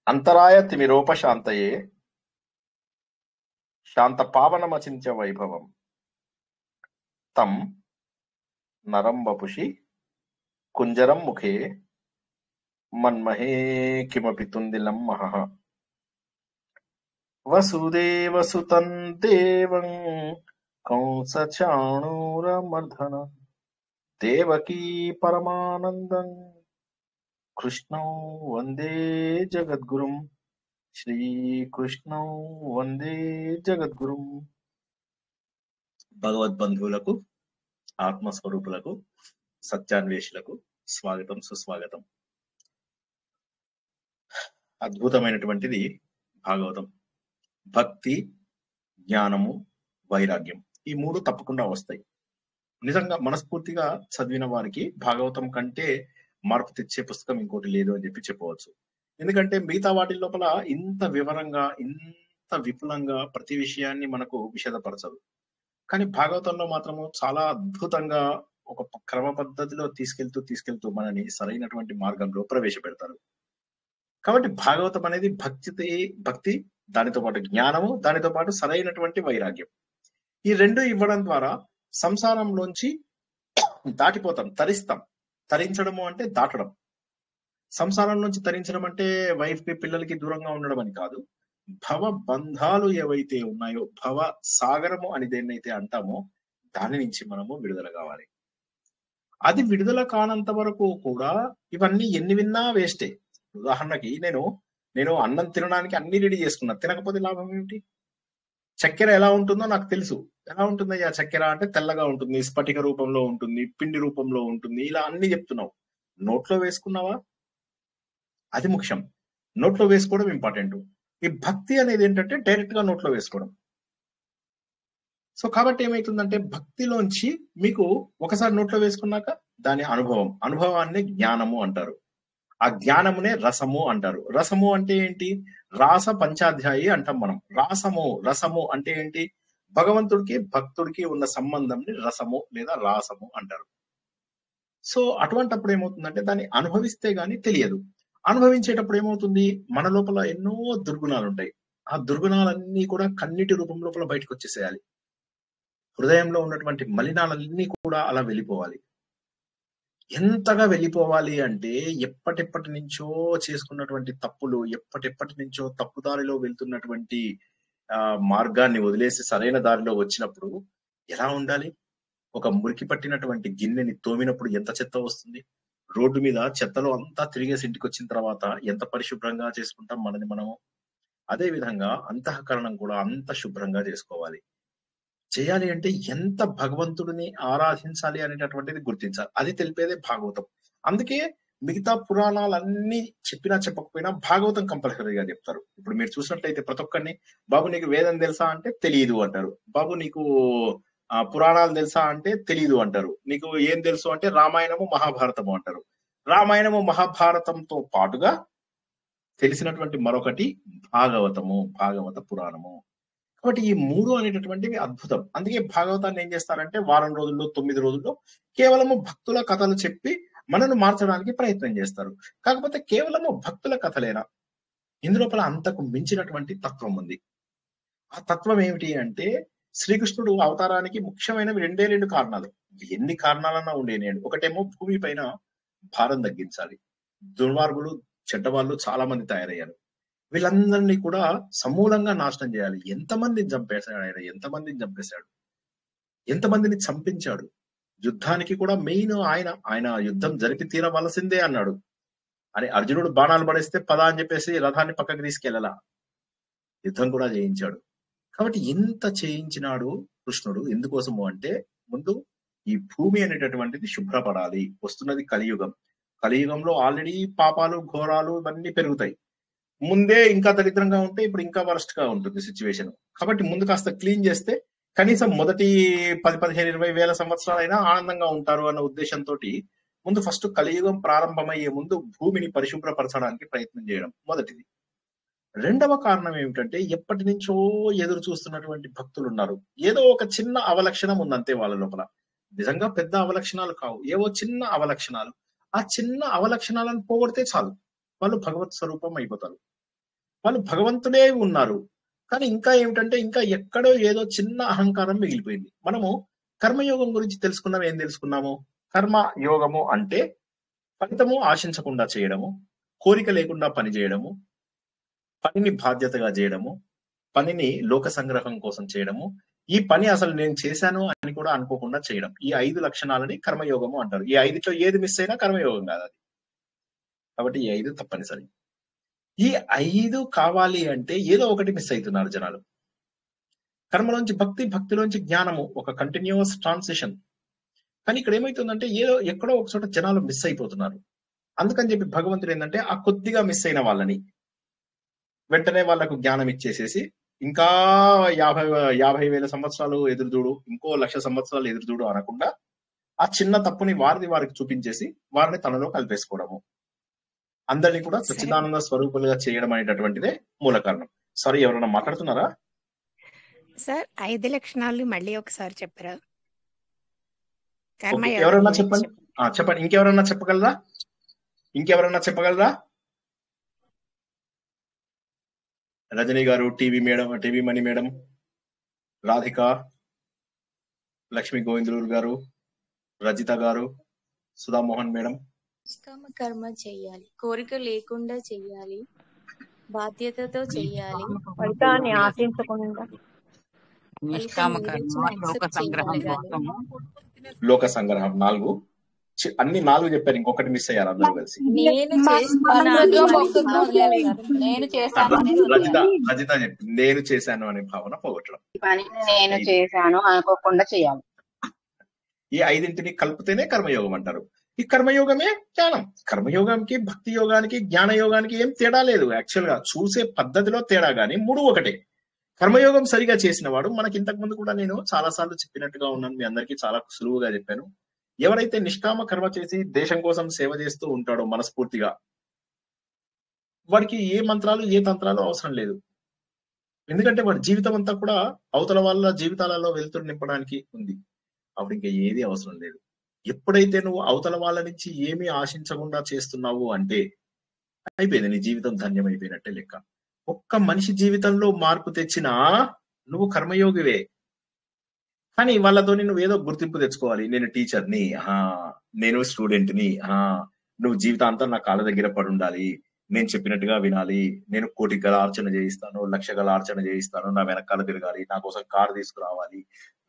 అంతరాయ తిమిరోపశాంతయే శాంతపావనమచింత్య వైభవం తం నరం వపుషి కుంజరం ముఖే మన్మహే కిమపి తుందిలం మహః వసుదేవసుతం దేవం కంసచాణూరమర్దనం దేవకీ పరమానందం కృష్ణం వందే జగద్గురుం శ్రీకృష్ణం వందే జగద్గురుం. భగవద్బంధువులకు, ఆత్మస్వరూపులకు, సత్యాన్వేషులకు స్వాగతం, సుస్వాగతం. అద్భుతమైనటువంటిది భాగవతం. భక్తి, జ్ఞానము, వైరాగ్యం ఈ మూడు తప్పకుండా వస్తాయి. నిజంగా మనస్ఫూర్తిగా చదివిన వారికి భాగవతం కంటే మార్పు తెచ్చే పుస్తకం ఇంకోటి లేదు అని చెప్పవచ్చు. ఎందుకంటే మిగతా వాటి లోపల ఇంత వివరంగా, ఇంత విపులంగా ప్రతి విషయాన్ని మనకు విషదపరచదు. కానీ భాగవతంలో మాత్రము చాలా అద్భుతంగా ఒక క్రమ పద్ధతిలో తీసుకెళ్తూ మనని సరైనటువంటి మార్గంలో ప్రవేశపెడతారు. కాబట్టి భాగవతం అనేది భక్తి, దానితో పాటు జ్ఞానము, దానితో పాటు సరైనటువంటి వైరాగ్యం, ఈ రెండు ఇవ్వడం ద్వారా సంసారంలోంచి దాటిపోతాం, తరిస్తాం. తరించడము అంటే దాటడం. సంసారం నుంచి తరించడం అంటే వైఫ్ కి, పిల్లలకి దూరంగా ఉండడం అని కాదు. భవ బంధాలు ఏవైతే ఉన్నాయో, భవ సాగరము అని దేన్నైతే అంటామో దాని నుంచి మనము విడుదల కావాలి. అది విడుదల కానంత వరకు కూడా ఇవన్నీ ఎన్ని విన్నా వేస్టే. ఉదాహరణకి నేను అన్నం తినడానికి అన్ని రెడీ చేసుకున్నా, తినకపోతే లాభం ఏమిటి? చక్కెర ఎలా ఉంటుందో నాకు తెలుసు. ఎలా ఉంటుందయ్యా చక్కెర అంటే తెల్లగా ఉంటుంది, స్ఫటిక రూపంలో ఉంటుంది, పిండి రూపంలో ఉంటుంది, ఇలా అన్ని చెప్తున్నావు. నోట్లో వేసుకున్నావా? అది ముఖ్యం. నోట్లో వేసుకోవడం ఇంపార్టెంట్. ఈ భక్తి అనేది ఏంటంటే డైరెక్ట్ గా నోట్లో వేసుకోవడం. సో కాబట్టి ఏమైతుందంటే భక్తిలోంచి మీకు ఒకసారి నోట్లో వేసుకున్నాక దాని అనుభవాన్ని జ్ఞానము అంటారు. ఆ జ్ఞానమునే రసము అంటారు. రసము అంటే ఏంటి? రాస పంచాధ్యాయి అంటాం మనం. రసము అంటే ఏంటి? భగవంతుడికి భక్తుడికి ఉన్న సంబంధంని రసము లేదా రాసము అంటారు. సో అటువంటప్పుడు ఏమవుతుందంటే దాన్ని అనుభవిస్తే గాని తెలియదు. అనుభవించేటప్పుడు ఏమవుతుంది? మన లోపల ఎన్నో దుర్గుణాలు ఉంటాయి. ఆ దుర్గుణాలన్నీ కూడా కన్నీటి రూపం లోపల బయటకు వచ్చేసేయాలి. హృదయంలో ఉన్నటువంటి మలినాలన్నీ కూడా అలా వెళ్ళిపోవాలి. ఎంతగా వెళ్ళిపోవాలి అంటే ఎప్పటి నుంచో చేసుకున్నటువంటి తప్పులు, ఎప్పటి నుంచో తప్పుదారిలో వెళ్తున్నటువంటి మార్గాన్ని వదిలేసి సరైన దారిలో వచ్చినప్పుడు ఎలా ఉండాలి? ఒక మురికి పట్టినటువంటి గిన్నెని తోమినప్పుడు ఎంత చెత్త వస్తుంది? రోడ్డు మీద చెత్తలో అంతా తిరిగేసి ఇంటికి వచ్చిన తర్వాత ఎంత పరిశుభ్రంగా చేసుకుంటాం మనని మనము. అదే విధంగా అంతఃకరణం కూడా అంత శుభ్రంగా చేసుకోవాలి. చేయాలి అంటే ఎంత భగవంతుడిని ఆరాధించాలి అనేటటువంటిది గుర్తించాలి. అది తెలిపేదే భాగవతం. అందుకే మిగతా పురాణాలన్నీ చెప్పినా చెప్పకపోయినా భాగవతం కంపల్సరీగా చెప్తారు. ఇప్పుడు మీరు చూసినట్లయితే ప్రతి ఒక్కరిని, బాబు నీకు వేదం తెలుసా అంటే తెలియదు అంటారు. బాబు నీకు పురాణాలు తెలుసా అంటే తెలియదు అంటారు. నీకు ఏం తెలుసు అంటే రామాయణము, మహాభారతము అంటారు. రామాయణము, మహాభారతంతో పాటుగా తెలిసినటువంటి మరొకటి భాగవత పురాణము. కాబట్టి ఈ మూడు అనేటటువంటివి అద్భుతం. అందుకే భాగవతాన్ని ఏం చేస్తారంటే వారం రోజుల్లో, 9 రోజుల్లో కేవలము భక్తుల కథలు చెప్పి మనను మార్చడానికి ప్రయత్నం చేస్తారు. కాకపోతే కేవలము భక్తుల కథలేనా? ఇందులోపల అంతకు మించినటువంటి తత్వం ఉంది. ఆ తత్వం ఏమిటి అంటే శ్రీకృష్ణుడు అవతారానికి ముఖ్యమైనవి రెండు కారణాలు. ఎన్ని కారణాలన్నా ఉండేనేడు. ఒకటేమో భూమి పైన భారం తగ్గించాలి. దుర్మార్గులు, చెడ్డవాళ్ళు చాలా మంది తయారయ్యారు. వీళ్ళందరినీ కూడా సమూలంగా నాశనం చేయాలి. ఎంతమందిని చంపేశాడు, ఎంతమందిని చంపించాడు. యుద్ధానికి కూడా మెయిన్ ఆయన యుద్ధం జరిపి తీరవలసిందే అన్నాడు. అని అర్జునుడు బాణాలు పడేస్తే పద అని చెప్పేసి రథాన్ని పక్కకి తీసుకెళ్లలా, యుద్ధం కూడా చేయించాడు. కాబట్టి ఎంత చేయించినాడు కృష్ణుడు. ఎందుకోసము అంటే ముందు ఈ భూమి అనేటటువంటిది శుభ్రపడాలి. వస్తున్నది కలియుగం. కలియుగంలో ఆల్రెడీ పాపాలు, ఘోరాలు ఇవన్నీ పెరుగుతాయి. ముందే ఇంకా దరిద్రంగా ఉంటే ఇప్పుడు ఇంకా వరస్ట్ గా ఉంటుంది సిచ్యువేషన్. కాబట్టి ముందు కాస్త క్లీన్ చేస్తే కనీసం మొదటి 10, 15, 20 వేల సంవత్సరాలైనా ఆనందంగా ఉంటారు అన్న ఉద్దేశంతో ముందు ఫస్ట్ కలియుగం ప్రారంభమయ్యే ముందు భూమిని పరిశుభ్రపరచడానికి ప్రయత్నం చేయడం మొదటిది. రెండవ కారణం ఏమిటంటే ఎప్పటి నుంచో ఎదురు చూస్తున్నటువంటి భక్తులు ఉన్నారు. ఏదో ఒక చిన్న అవలక్షణం ఉందంతే వాళ్ళ లోపల. నిజంగా పెద్ద అవలక్షణాలు కావు, ఏవో చిన్న అవలక్షణాలు. ఆ చిన్న అవలక్షణాలను పోగొడితే చాలు, వాళ్ళు భగవత్ స్వరూపం అయిపోతారు. వాళ్ళు భగవంతుడే ఉన్నారు. కానీ ఇంకా ఏమిటంటే ఇంకా ఎక్కడో ఏదో చిన్న అహంకారం మిగిలిపోయింది. మనము కర్మయోగం గురించి తెలుసుకున్నాం. ఏం తెలుసుకున్నాము? కర్మ యోగము అంటే ఫలితము ఆశించకుండా చేయడము, కోరిక లేకుండా పని చేయడము, పనిని బాధ్యతగా చేయడము, పనిని లోక సంగ్రహం కోసం చేయడము, ఈ పని అసలు నేను చేశాను అని కూడా అనుకోకుండా చేయడం. ఈ 5 లక్షణాలని కర్మయోగము అంటారు. ఈ 5లో ఏది మిస్ అయినా కర్మయోగం కాదు అది. కాబట్టి ఈ 5 తప్పనిసరి. ఈ 5 కావాలి అంటే ఏదో ఒకటి మిస్ అవుతున్నారు జనాలు. కర్మలోంచి భక్తి, భక్తిలోంచి జ్ఞానము, ఒక కంటిన్యూస్ ట్రాన్సిషన్. కానీ ఇక్కడ ఏమైతుందంటే ఏదో ఎక్కడో ఒక చోట జనాలు మిస్ అయిపోతున్నారు. అందుకని చెప్పి భగవంతుడు ఏంటంటే ఆ కొద్దిగా మిస్ అయిన వాళ్ళని వెంటనే వాళ్ళకు జ్ఞానం ఇచ్చేసేసి ఇంకా 50,000 సంవత్సరాలు ఎదురు చూడు, ఇంకో 1,00,000 సంవత్సరాలు ఎదురు చూడు అనకుండా ఆ చిన్న తప్పుని వారికి చూపించేసి వారిని తనలో కలిపేసుకోవడము, అందరినీ కూడా సరే సచ్చిదానంద స్వరూపులుగా చేయడం అనేటటువంటిదే మూల కారణం. సారీ, ఎవరైనా మాట్లాడుతున్నారా? సార్, 5 లక్షణాలు మళ్ళీ ఒకసారి చెప్పరా? ఓకే, కర్మయోగం ఎవరైనా గురించి చెప్పండి. చెప్పండి. చెప్పండి, ఇంకెవరైనా చెప్పగలరా? ఇంకెవరైనా చెప్పగలరా? రజనీ గారు, టీవీ మేడం, టీవీ మణి మేడం, రాధిక, లక్ష్మీ గోవిందలూరు గారు, రజిత గారు, సుధామోహన్ మేడం. నిష్కామ కర్మ చెయ్యాలి, కోరిక లేకుండా చెయ్యాలి, బాధ్యతతో చెయ్యాలి, ఫలితాన్ని ఆశించకుండా ఫలితం నిష్కామ ఏదొచ్చినా కర్మ, లోక యాక్సెప్ట్ సంగ్రహం చేయగలగాలి. కోసము. లోక సంగ్రహం 4. అన్ని 4 చెప్పారు, ఇంకొకటి మిస్ అయ్యారు అందరూ కలిసి. నేను మన చేస్తున్నాను మృగం అనే ఒక్కరిని భావన వదిలేయాలి సార్. నేను చేశాను అనేది రజిత వదిలేయాలి. రజిత చెప్పింది నేను చేశాను అనే భావన పోగొట్టడం. ఈ పని నేను 5. చేశాను అనుకోకుండా చేయాలి. ఈ 5ంటిని కలిపితేనే కర్మయోగం అంటారు. ఈ కర్మయోగమే జ్ఞానం. కర్మయోగానికి, భక్తి యోగానికి, జ్ఞాన యోగానికి ఏం తేడా లేదు. యాక్చువల్ గా చూసే పద్ధతిలో తేడా గానీ 3 ఒకటే. కర్మయోగం సరిగా చేసిన వాడు, మనకి ఇంతకు ముందు కూడా నేను చాలా సార్లు చెప్పినట్టుగా ఉన్నాను, మీ అందరికీ చాలా సులువుగా చెప్పాను. ఎవరైతే నిష్కామ కర్మ చేసి దేశం కోసం సేవ చేస్తూ ఉంటాడో మనస్ఫూర్తిగా, వాడికి ఏ మంత్రాలు ఏ తంత్రాలు అవసరం లేదు. ఎందుకంటే వాడి జీవితం అంతా కూడా అవతల వాళ్ళ జీవితాలలో వెలుతురు నింపడానికి ఉంది. అప్పుడు ఇంకా ఏది అవసరం లేదు. ఎప్పుడైతే నువ్వు అవతల వాళ్ళ నుంచి ఏమీ ఆశించకుండా చేస్తున్నావు అంటే అయిపోయింది, నీ జీవితం ధన్యమైపోయినట్టే లెక్క. ఒక్క మనిషి జీవితంలో మార్పు తెచ్చినా నువ్వు కర్మయోగివే. కానీ వాళ్ళతోని నువ్వు ఏదో గుర్తింపు తెచ్చుకోవాలి. నేను టీచర్ని, నేను స్టూడెంట్ని, నువ్వు జీవితాంతం నా కాళ్ళ దగ్గర పడి ఉండాలి, నేను చెప్పినట్టుగా వినాలి, నేను 1,00,000 గల అర్చన చేయిస్తాను, 1,00,000 గల అర్చన చేయిస్తాను, నా వెనకాల తిరగాలి, నా కోసం కారు తీసుకురావాలి,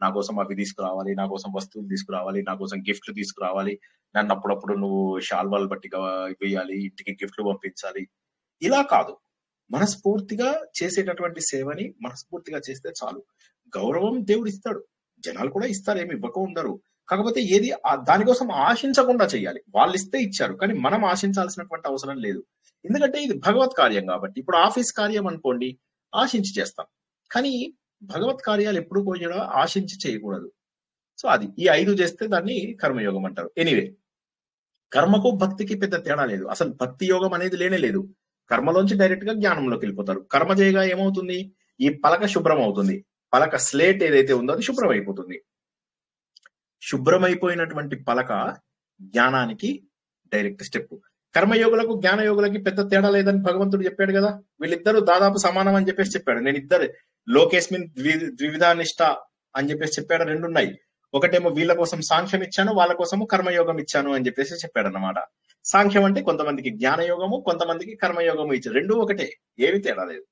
నా కోసం అవి తీసుకురావాలి, నా కోసం వస్తువులు తీసుకురావాలి, నా కోసం గిఫ్ట్లు తీసుకురావాలి, నన్ను అప్పుడప్పుడు నువ్వు శాల్వాలు బట్టిగా వేయాలి, ఇంటికి గిఫ్ట్లు పంపించాలి. ఇలా కాదు, మనస్ఫూర్తిగా చేసేటటువంటి సేవని మనస్ఫూర్తిగా చేస్తే చాలు. గౌరవం దేవుడు ఇస్తాడు, జనాలు కూడా ఇస్తారు, ఏమి ఇవ్వక ఉండరు. కాకపోతే ఏది దానికోసం ఆశించకుండా చేయాలి. వాళ్ళు ఇస్తే ఇచ్చారు, కానీ మనం ఆశించాల్సినటువంటి అవసరం లేదు. ఎందుకంటే ఇది భగవత్ కార్యం కాబట్టి. ఇప్పుడు ఆఫీస్ కార్యం అనుకోండి, ఆశించి చేస్తాం, కానీ భగవత్ కార్యాలు ఎప్పుడు కూడా ఆశించి చేయకూడదు. సో అది ఈ 5 చేస్తే దాన్ని కర్మయోగం అంటారు. ఎనీవే, కర్మకు భక్తికి పెద్ద తేడా లేదు. అసలు భక్తి యోగం అనేది లేనే లేదు. కర్మలోంచి డైరెక్ట్ గా జ్ఞానంలోకి వెళ్ళిపోతారు. కర్మ చేయగా ఏమవుతుంది? ఈ పలక శుభ్రం అవుతుంది. పలక స్లేట్ ఏదైతే ఉందో అది శుభ్రం అయిపోతుంది. శుభ్రమైపోయినటువంటి పలక జ్ఞానానికి డైరెక్ట్ స్టెప్. కర్మయోగులకు జ్ఞానయోగులకి పెద్ద తేడా లేదని భగవంతుడు చెప్పాడు కదా. వీళ్ళిద్దరూ దాదాపు సమానం అని చెప్పేసి చెప్పాడు. నేను ఇద్దరు లోకేస్మిన్ ద్వివిధానిష్ట అని చెప్పేసి చెప్పాడు. 2 ఉన్నాయి. ఒకటేమో వీళ్ళ కోసం సాంఖ్యం ఇచ్చాను, వాళ్ళ కోసము కర్మయోగం ఇచ్చాను అని చెప్పేసి చెప్పాడు అన్నమాట. సాంఖ్యం అంటే కొంతమందికి జ్ఞానయోగము, కొంతమందికి కర్మయోగము ఇచ్చారు. 2 ఒకటే, ఏమి తేడా లేదు.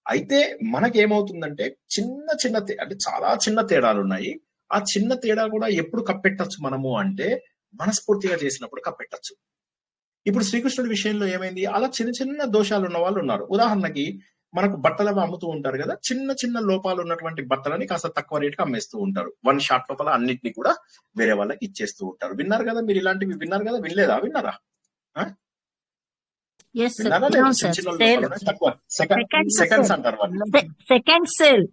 అయితే మనకేమవుతుందంటే చిన్న అంటే చాలా చిన్న తేడాలు ఉన్నాయి. ఆ చిన్న తేడా కూడా ఎప్పుడు కప్పెట్టచ్చు మనము అంటే మనస్ఫూర్తిగా చేసినప్పుడు కప్పెట్టచ్చు. ఇప్పుడు శ్రీకృష్ణుడి విషయంలో ఏమైంది? అలా చిన్న దోషాలు ఉన్న వాళ్ళు ఉన్నారు. ఉదాహరణకి మనకు బట్టలు అమ్ముతూ ఉంటారు కదా, చిన్న లోపాలు ఉన్నటువంటి బట్టలని కాస్త తక్కువ రేటుకి అమ్మేస్తూ ఉంటారు. 1 షాట్ లోపల అన్నిటిని కూడా వేరే వాళ్ళకి ఇచ్చేస్తూ ఉంటారు. విన్నారు కదా మీరు, ఇలాంటివి విన్నారు కదా, వినలేదా? విన్నారా? విన్నారా లేదు? చిన్న లోపాలు తక్కువ సెకండ్స్ అంటారు వాళ్ళు. Second sale.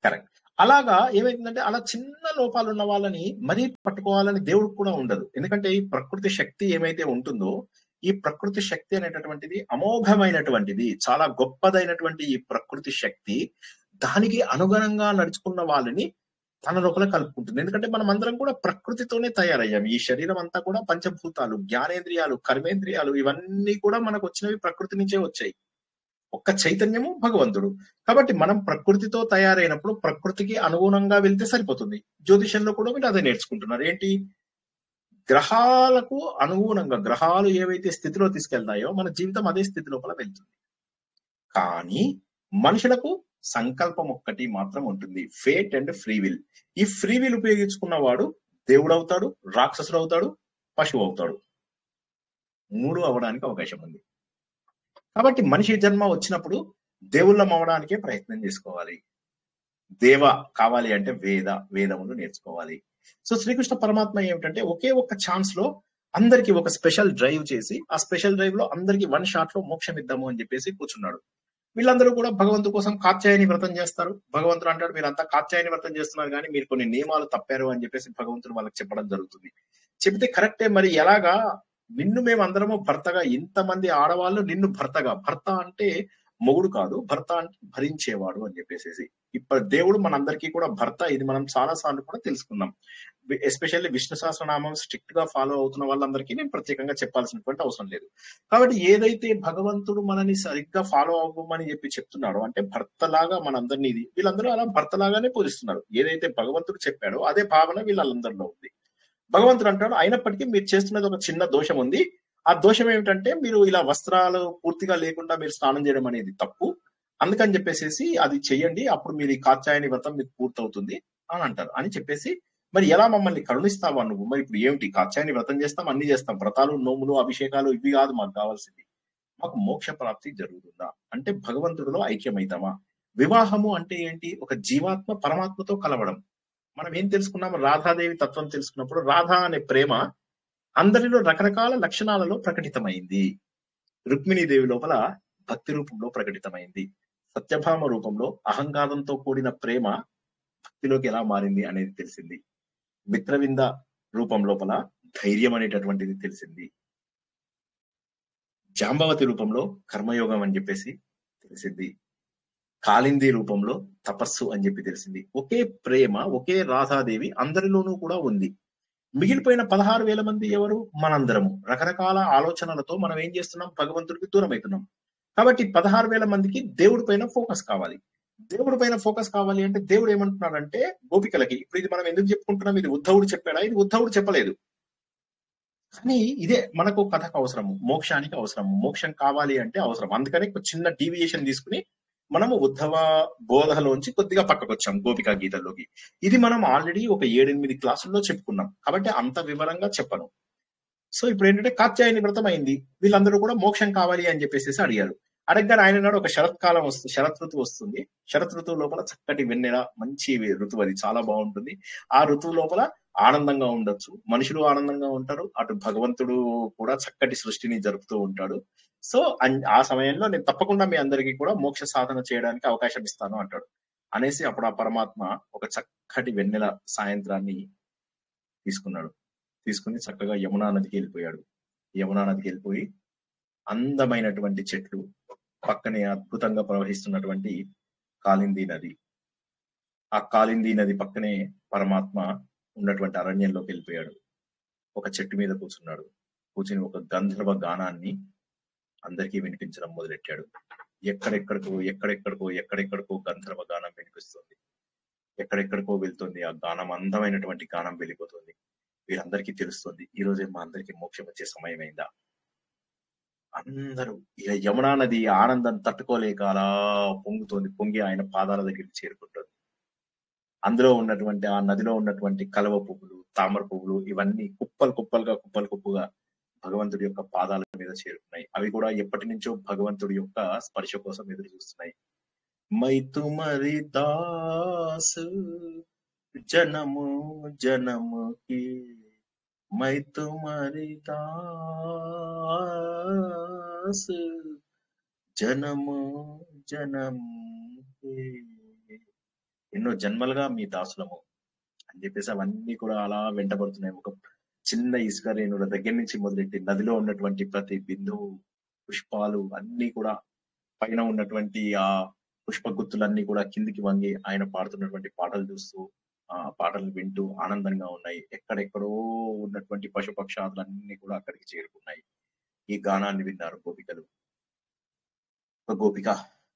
కరెక్ట్. అలాగా ఏమైతుందంటే అలా చిన్న లోపాలు ఉన్న వాళ్ళని మరీ పట్టుకోవాలని దేవుడికి కూడా ఉండదు. ఎందుకంటే ఈ ప్రకృతి శక్తి ఏమైతే ఉంటుందో, ఈ ప్రకృతి శక్తి అనేటటువంటిది అమోఘమైనటువంటిది, చాలా గొప్పదైనటువంటి ఈ ప్రకృతి శక్తి, దానికి అనుగుణంగా నడుచుకున్న వాళ్ళని తన లోపల కలుపుకుంటుంది. ఎందుకంటే మనం అందరం కూడా ప్రకృతితోనే తయారయ్యాం. ఈ శరీరం అంతా కూడా పంచభూతాలు, జ్ఞానేంద్రియాలు, కర్మేంద్రియాలు ఇవన్నీ కూడా మనకు వచ్చినవి ప్రకృతి నుంచే వచ్చాయి. ఒక్క చైతన్యము భగవంతుడు. కాబట్టి మనం ప్రకృతితో తయారైనప్పుడు ప్రకృతికి అనుగుణంగా వెళ్తే సరిపోతుంది. జ్యోతిషంలో కూడా మీరు అదే నేర్చుకుంటున్నారు. ఏంటి? గ్రహాలకు అనుగుణంగా గ్రహాలు ఏవైతే స్థితిలో తీసుకెళ్తాయో మన జీవితం అదే స్థితి లోపల వెళ్తుంది. కానీ మనుషులకు సంకల్పం ఒక్కటి మాత్రం ఉంటుంది, ఫేట్ అండ్ ఫ్రీ విల్. ఈ ఫ్రీ విల్ ఉపయోగించుకున్నవాడు దేవుడు అవుతాడు, రాక్షసుడు అవుతాడు, పశువు అవుతాడు. 3 అవడానికి అవకాశం ఉంది. కాబట్టి మనిషి జన్మ వచ్చినప్పుడు దేవుళ్ళం అవడానికే ప్రయత్నం చేసుకోవాలి. దేవ కావాలి అంటే వేదములు నేర్చుకోవాలి. సో శ్రీకృష్ణ పరమాత్మ ఏమిటంటే ఒకే ఒక్క ఛాన్స్ లో అందరికి ఒక స్పెషల్ డ్రైవ్ చేసి ఆ స్పెషల్ డ్రైవ్ లో అందరికి 1 షాట్ లో మోక్షం ఇద్దాము అని చెప్పేసి కూర్చున్నాడు. వీళ్ళందరూ కూడా భగవంతు కోసం కాత్యాయని వ్రతం చేస్తారు. భగవంతుడు అంటాడు, మీరు అంతా కాత్యాయని వ్రతం చేస్తున్నారు కానీ మీరు కొన్ని నియమాలు తప్పారు అని చెప్పేసి భగవంతుడు వాళ్ళకి చెప్పడం జరుగుతుంది. చెబితే కరెక్టే, మరి ఎలాగా? నిన్ను మేము అందరము భర్తగా, ఇంతమంది ఆడవాళ్ళు నిన్ను భర్త అంటే మొగుడు కాదు, భర్త అంటే భరించేవాడు అని చెప్పేసి. ఇప్పుడు దేవుడు మనందరికీ కూడా భర్త. ఇది మనం చాలా సార్లు కూడా తెలుసుకున్నాం. ఎస్పెషల్లీ విష్ణు సహస్రనామం స్ట్రిక్ట్ గా ఫాలో అవుతున్న వాళ్ళందరికీ నేను ప్రత్యేకంగా చెప్పాల్సినటువంటి అవసరం లేదు. కాబట్టి ఏదైతే భగవంతుడు మనని సరిగ్గా ఫాలో అవ్వమని చెప్తున్నాడో, అంటే భర్తలాగా మనందరినీ, వీళ్ళందరూ అలా భర్తలాగానే పూజిస్తున్నారు. ఏదైతే భగవంతుడు చెప్పాడో అదే భావన వీళ్ళందరిలో ఉంది. భగవంతుడు అంటాడు, అయినప్పటికీ మీరు చేస్తున్నది ఒక చిన్న దోషం ఉంది. ఆ దోషం ఏమిటంటే మీరు ఇలా వస్త్రాలు పూర్తిగా లేకుండా మీరు స్నానం చేయడం అనేది తప్పు. అందుకని చెప్పేసి అది చెయ్యండి, అప్పుడు మీరు ఈ కాత్యాయని వ్రతం మీకు పూర్తవుతుంది అని అంటారు. అని చెప్పేసి మరి ఎలా మమ్మల్ని కరుణిస్తావా నువ్వు? మరి ఇప్పుడు ఏమిటి? కాత్యాయని వ్రతం చేస్తాం, అన్ని చేస్తాం, వ్రతాలు, నోములు, అభిషేకాలు ఇవి కాదు మాకు కావాల్సింది. మాకు మోక్ష ప్రాప్తి జరుగుతుందా? అంటే భగవంతుడిలో ఐక్యమైతామా? వివాహము అంటే ఏంటి? ఒక జీవాత్మ పరమాత్మతో కలవడం. మనం ఏం తెలుసుకున్నాము? రాధాదేవి తత్వం తెలుసుకున్నప్పుడు రాధా అనే ప్రేమ అందరిలో రకరకాల లక్షణాలలో ప్రకటితమైంది. రుక్మిణీదేవి లోపల భక్తి రూపంలో ప్రకటితమైంది. సత్యభామ రూపంలో అహంకారంతో కూడిన ప్రేమ భక్తిలోకి ఎలా మారింది అనేది తెలిసింది. మిత్రవింద రూపం లోపల ధైర్యం అనేటటువంటిది తెలిసింది. జాంబవతి రూపంలో కర్మయోగం అని చెప్పేసి తెలిసింది. కాళింది రూపంలో తపస్సు అని చెప్పి తెలిసింది. ఒకే ప్రేమ, ఒకే రాధాదేవి అందరిలోనూ కూడా ఉంది. మిగిలిపోయిన 16,000 మంది ఎవరు? మనందరము. రకరకాల ఆలోచనలతో మనం ఏం చేస్తున్నాం? భగవంతుడికి దూరం అవుతున్నాం. కాబట్టి 16,000 మందికి దేవుడి పైన ఫోకస్ కావాలి. దేవుడి పైన ఫోకస్ కావాలి అంటే దేవుడు ఏమంటున్నాడంటే గోపికలకి, ఇప్పుడు ఇది మనం ఎందుకు చెప్పుకుంటున్నాం? ఇది ఉద్ధవుడు చెప్పాడా? ఇది ఉద్ధవుడు చెప్పలేదు. కానీ ఇదే మనకు కథకు అవసరము, మోక్షానికి అవసరము. మోక్షం కావాలి అంటే అవసరం. అందుకని ఒక చిన్న డీవియేషన్ తీసుకుని మనము ఉద్ధవ బోధలోంచి కొద్దిగా పక్కకు వచ్చాం గోపికా గీతల్లోకి. ఇది మనం ఆల్రెడీ ఒక 7-8 క్లాసుల్లో చెప్పుకున్నాం కాబట్టి అంత వివరంగా చెప్పను. సో ఇప్పుడు ఏంటంటే కాత్యాయని వ్రతం అయింది. వీళ్ళందరూ కూడా మోక్షం కావాలి అని చెప్పేసి అడిగారు. అడగగానే ఆయన నాడు ఒక శరత్కాలం వస్తుంది, శరత్ ఋతువు వస్తుంది. శరత్ ఋతువు లోపల చక్కటి వెన్నెల, మంచి ఋతువు, అది చాలా బాగుంటుంది. ఆ ఋతువు లోపల ఆనందంగా ఉండొచ్చు, మనుషులు ఆనందంగా ఉంటారు, అటు భగవంతుడు కూడా చక్కటి సృష్టిని జరుపుతూ ఉంటాడు. సో ఆ సమయంలో నేను తప్పకుండా మీ అందరికీ కూడా మోక్ష సాధన చేయడానికి అవకాశం ఇస్తాను అంటాడు. అనేసి అప్పుడు ఆ పరమాత్మ ఒక చక్కటి వెన్నెల సాయంత్రాన్ని తీసుకున్నాడు. తీసుకుని చక్కగా యమునా నదికి వెళ్ళిపోయాడు. యమునా నదికి వెళ్ళిపోయి అందమైనటువంటి చెట్లు, పక్కనే అద్భుతంగా ప్రవహిస్తున్నటువంటి కాళింది నది, ఆ కాళింది నది పక్కనే పరమాత్మ ఉన్నటువంటి అరణ్యంలోకి వెళ్ళిపోయాడు. ఒక చెట్టు మీద కూర్చున్నాడు. కూర్చుని ఒక గంధర్వ గానాన్ని అందరికీ వినిపించడం మొదలెట్టాడు. ఎక్కడెక్కడికో గంధర్వ గానం వినిపిస్తుంది. ఎక్కడెక్కడికో వెళ్తుంది ఆ గానం. అందమైనటువంటి గానం వెళ్ళిపోతుంది. వీరందరికీ తెలుస్తుంది ఈ రోజే మా అందరికీ మోక్షం వచ్చే సమయమైందా. అందరూ ఇక యమునా నది ఆనందం తట్టుకోలేక అలా పొంగుతోంది. పొంగి ఆయన పాదాల దగ్గరికి చేరుకుంటుంది. అందులో ఉన్నటువంటి ఆ నదిలో ఉన్నటువంటి కలవ పువ్వులు, తామర పువ్వులు ఇవన్నీ కుప్పలుగా భగవంతుడి యొక్క పాదాల మీద చేరుకున్నాయి. అవి కూడా ఎప్పటి నుంచో భగవంతుడి యొక్క స్పర్శ కోసం ఎదురు చూస్తున్నాయి. మై తుమరి దాస్ జనము జనముకి, మై తుమరి దాస్ జనము జనముకి, ఎన్నో జన్మలుగా మీ దాసులము అని చెప్పేసి అవన్నీ కూడా అలా వెంటబడుతున్నాయి. ఒక చిన్న ఇసుక రేణుల దగ్గర నుంచి మొదలెట్టి నదిలో ఉన్నటువంటి ప్రతి బిందువు, పుష్పాలు అన్ని కూడా, పైన ఉన్నటువంటి ఆ పుష్ప గుత్తులన్నీ కూడా కిందికి వంగి ఆయన పాడుతున్నటువంటి పాటలు చూస్తూ ఆ పాటలు వింటూ ఆనందంగా ఉన్నాయి. ఎక్కడెక్కడో ఉన్నటువంటి పశుపక్షాదులన్నీ కూడా అక్కడికి చేరుకున్నాయి. ఈ గానాన్ని విన్నారు గోపికలు. ఒక గోపిక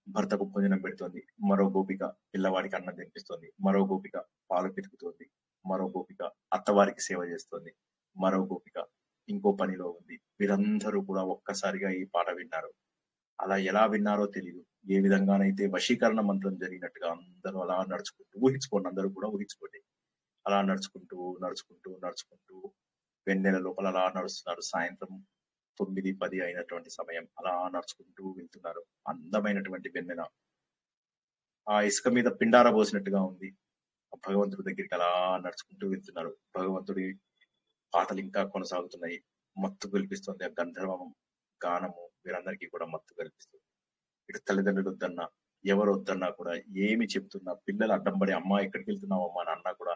భర్తకు భోజనం పెడుతోంది, మరో గోపిక పిల్లవాడికి అన్నం తినిపిస్తోంది, మరో గోపిక పాలు పితుకుతోంది, మరో గోపిక అత్తవారికి సేవ చేస్తోంది, మరో గోపిక ఇంకో పనిలో ఉంది. వీరందరూ కూడా ఒక్కసారిగా ఈ పాట విన్నారు. అలా ఎలా విన్నారో తెలియదు. ఏ విధంగానైతే వశీకరణ మంత్రం జరిగినట్టుగా అందరూ అలా నడుచుకుంటూ, ఊహించుకోండి, అందరూ కూడా ఊహించుకోండి, అలా నడుచుకుంటూ నడుచుకుంటూ నడుచుకుంటూ వెన్నెల లోపల అలా నడుస్తున్నారు. సాయంత్రం 9-10 అయినటువంటి సమయం. అలా నడుచుకుంటూ వెళ్తున్నారు. అందమైనటువంటి వెన్నెల ఆ ఇసుక మీద పిండార పోసినట్టుగా ఉంది. భగవంతుడి దగ్గరికి అలా నడుచుకుంటూ వెళ్తున్నారు. భగవంతుడి పాటలు ఇంకా కొనసాగుతున్నాయి. మత్తు కల్పిస్తుంది ఆ గంధర్వం గానము. వీరందరికీ కూడా మత్తు కల్పిస్తుంది. ఇటు తల్లిదండ్రులు వద్దన్నా, ఎవరు వద్దన్నా కూడా, ఏమి చెప్తున్నా, పిల్లలు అడ్డం పడి అమ్మా ఎక్కడికి వెళ్తున్నావు అమ్మా అని అన్నా కూడా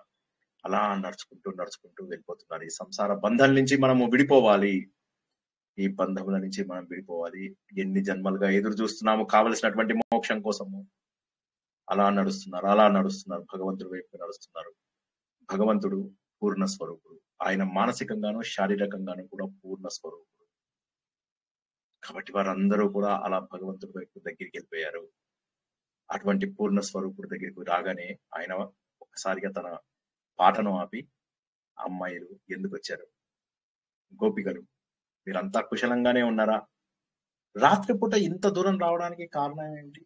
అలా నడుచుకుంటూ నడుచుకుంటూ వెళ్ళిపోతున్నారు. ఈ సంసార బంధం నుంచి మనము విడిపోవాలి. ఈ బంధముల నుంచి మనం విడిపోవాలి. ఎన్ని జన్మలుగా ఎదురు చూస్తున్నాము కావలసినటువంటి మోక్షం కోసము. అలా నడుస్తున్నారు, అలా నడుస్తున్నారు, భగవంతుడి వైపు నడుస్తున్నారు. భగవంతుడు పూర్ణ స్వరూపుడు. ఆయన మానసికంగాను శారీరకంగాను కూడా పూర్ణ స్వరూపుడు. కాబట్టి వారందరూ కూడా అలా భగవంతుడి వైపు దగ్గరికి వెళ్ళిపోయారు. అటువంటి పూర్ణ స్వరూపుడి దగ్గరికి రాగానే ఆయన ఒక్కసారిగా తన పాటను ఆపి, అమ్మాయిలు ఎందుకు వచ్చారు, గోపికలు మీరంతా కుశలంగానే ఉన్నారా? రాత్రిపూట ఇంత దూరం రావడానికి కారణం ఏంటి?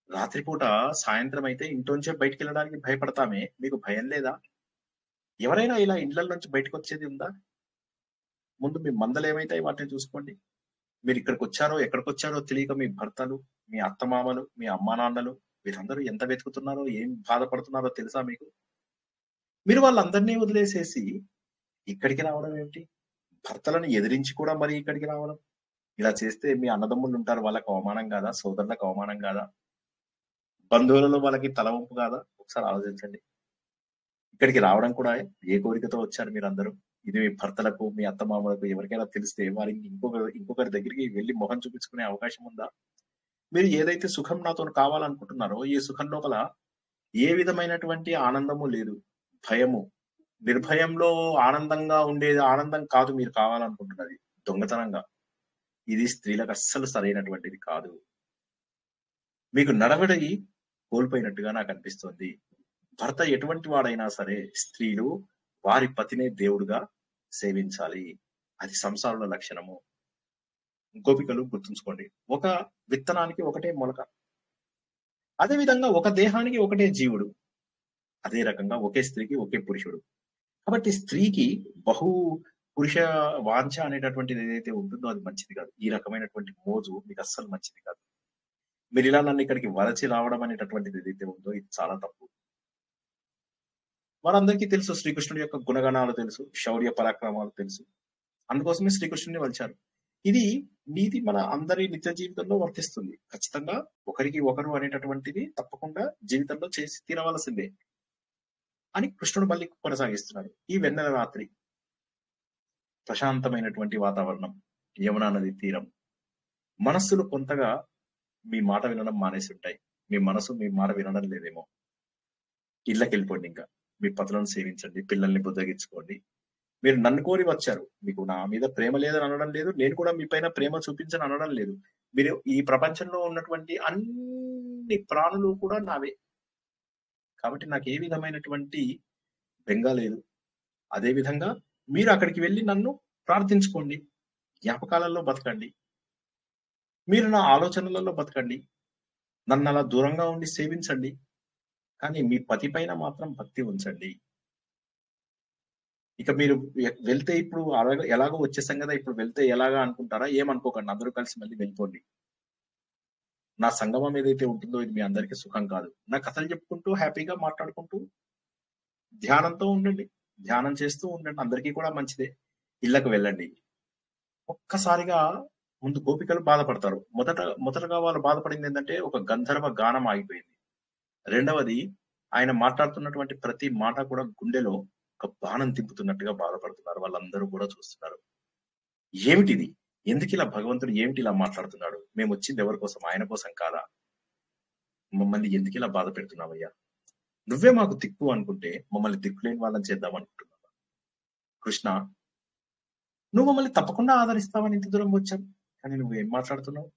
రాత్రిపూట సాయంత్రం అయితే ఇంట్లోంచే బయటికి వెళ్ళడానికి భయపడతామే, మీకు భయం లేదా? ఎవరైనా ఇలా ఇండ్ల నుంచి బయటకు వచ్చేది ఉందా? ముందు మీ మందలు ఏమైతాయి వాటిని చూసుకోండి. మీరు ఇక్కడికి వచ్చారో ఎక్కడికి వచ్చారో తెలియక మీ భర్తలు, మీ అత్తమామలు, మీ అమ్మా నాన్నలు వీరందరూ ఎంత వెతుకుతున్నారో, ఏం బాధపడుతున్నారో తెలుసా మీకు? మీరు వాళ్ళందరినీ వదిలేసేసి ఇక్కడికి రావడం ఏమిటి? భర్తలను ఎదిరించి కూడా మరి ఇక్కడికి రావడం. ఇలా చేస్తే మీ అన్నదమ్ములు ఉంటారు, వాళ్ళకి అవమానం కాదా? సోదరులకు అవమానం కాదా? బంధువులలో వాళ్ళకి తల వంపు కాదా? ఒకసారి ఆలోచించండి. ఇక్కడికి రావడం కూడా ఏ కోరికతో వచ్చారు మీరందరూ? ఇది మీ భర్తలకు, మీ అత్తమామలకు ఎవరికైనా తెలిస్తే వారికి ఇంకొకరి దగ్గరికి వెళ్ళి మొహం చూపించుకునే అవకాశం ఉందా? మీరు ఏదైతే సుఖం నాతో కావాలనుకుంటున్నారో ఈ సుఖం లోపల ఏ విధమైనటువంటి ఆనందము లేదు. భయము, నిర్భయంలో ఆనందంగా ఉండేది ఆనందం కాదు మీరు కావాలనుకుంటున్నది, దొంగతనంగా. ఇది స్త్రీలకు అస్సలు సరైనటువంటిది కాదు. మీకు నడవడి కోల్పోయినట్టుగా నాకు అనిపిస్తుంది. భర్త ఎటువంటి వాడైనా సరే స్త్రీలు వారి పతినే దేవుడుగా సేవించాలి. అది సంసారంలో లక్షణము. గోపికలు గుర్తుంచుకోండి, ఒక విత్తనానికి ఒకటే మొలక, అదే విధంగా ఒక దేహానికి ఒకటే జీవుడు, అదే రకంగా ఒకే స్త్రీకి ఒకే పురుషుడు. కాబట్టి స్త్రీకి బహు పురుష వాంఛ అనేటటువంటిది ఏదైతే ఉంటుందో అది మంచిది కాదు. ఈ రకమైనటువంటి మోజు మీకు అస్సలు మంచిది కాదు. మీరు ఇలా నన్ను ఇక్కడికి వలచి రావడం అనేటటువంటిది ఏదైతే ఉందో ఇది చాలా తప్పు. వారందరికీ తెలుసు శ్రీకృష్ణుడి యొక్క గుణగణాలు తెలుసు, శౌర్య పరాక్రమాలు తెలుసు. అందుకోసమే శ్రీకృష్ణుడిని వలిచారు. ఇది నీతి మన అందరి నిత్య జీవితంలో వర్తిస్తుంది. ఖచ్చితంగా ఒకరికి ఒకరు అనేటటువంటిది తప్పకుండా జీవితంలో చేసి తీరవలసిందే అని కృష్ణుడు మళ్ళీ కొనసాగిస్తున్నాడు. ఈ వెన్నెల రాత్రి, ప్రశాంతమైనటువంటి వాతావరణం, యమునా నది తీరం. మనస్సులు కొంతగా మీ మాట వినడం మానేసి ఉంటాయి. మీ మనసు మీ మాట వినడం లేదేమో. ఇళ్ళకి వెళ్ళిపోండి, ఇంకా మీ పతులను సేవించండి, పిల్లల్ని బుద్ధగించుకోండి. మీరు నన్ను కోరి వచ్చారు, మీకు నా మీద ప్రేమ లేదని అనడం లేదు, నేను కూడా మీ పైన ప్రేమ చూపించని అనడం లేదు. మీరు ఈ ప్రపంచంలో ఉన్నటువంటి అన్ని ప్రాణులు కూడా నావే, కాబట్టి నాకు ఏ విధమైనటువంటి బెంగ లేదు. అదే విధంగా మీరు అక్కడికి వెళ్ళి నన్ను ప్రార్థించుకోండి, జ్ఞాపకాలలో బతకండి, మీరు నా ఆలోచనలలో బతకండి, నన్ను అలా దూరంగా ఉండి సేవించండి, కానీ మీ పతి పైన మాత్రం భక్తి ఉంచండి. ఇక మీరు వెళ్తే ఇప్పుడు ఎలాగో వచ్చేసాం కదా, ఇప్పుడు వెళ్తే ఎలాగా అనుకుంటారా? ఏమనుకోకండి, అందరూ కలిసి మళ్ళీ వెళ్ళిపోండి. నా సంగమం ఏదైతే ఉంటుందో ఇది మీ అందరికీ సుఖం కాదు. నా కథలు చెప్పుకుంటూ హ్యాపీగా మాట్లాడుకుంటూ ధ్యానంతో ఉండండి, ధ్యానం చేస్తూ ఉండండి, అందరికీ కూడా మంచిదే. ఇళ్ళకు వెళ్ళండి. ఒక్కసారిగా ముందు గోపికలు బాధపడతారు. మొదటగా వాళ్ళు బాధపడింది ఏంటంటే ఒక గంధర్వ గానం ఆగిపోయింది. రెండవది, ఆయన మాట్లాడుతున్నటువంటి ప్రతి మాట కూడా గుండెలో ఒక బాణం తిప్పుతున్నట్టుగా బాధపడుతున్నారు. వాళ్ళందరూ కూడా చూస్తున్నారు. ఏమిటిది? ఎందుకు ఇలా భగవంతుడు ఏమిటి ఇలా మాట్లాడుతున్నాడు? మేము వచ్చింది ఎవరి కోసం? ఆయన కోసం కాదా? మమ్మల్ని ఎందుకు ఇలా బాధ పెడుతున్నావయ్యా? నువ్వే మాకు దిక్కు అనుకుంటే మమ్మల్ని దిక్కులేని వాళ్ళని చేద్దాం అనుకుంటున్నావా? కృష్ణ, నువ్వు మమ్మల్ని తప్పకుండా ఆదరిస్తావని ఇంత దూరం వచ్చావు, కానీ నువ్వేం మాట్లాడుతున్నావు?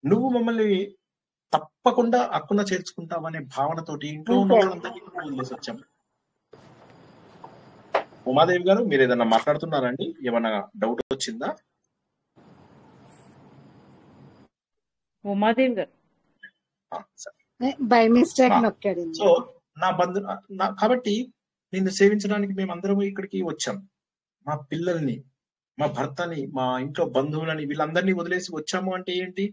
నువ్వు మమ్మల్ని తప్పకుండా అక్కున చేర్చుకుంటావనే భావనతోటి ఇంట్లో ఉన్న వాళ్ళందరినీ కూడా వదిలేసి వచ్చాం. ఉమాదేవి గారు, మీరు ఏదన్నా మాట్లాడుతున్నారండి? ఏమన్నా డౌట్ వచ్చిందా? ఉమాదేవి గారు సరే. By mistake నొక్కాడు. సో నా కాబట్టి నిన్ను సేవించడానికి మేమందరం ఇక్కడికి వచ్చాం. మా పిల్లల్ని, మా భర్తని, మా ఇంట్లో బంధువులని, వీళ్ళందరినీ వదిలేసి వచ్చాము అంటే ఏంటి?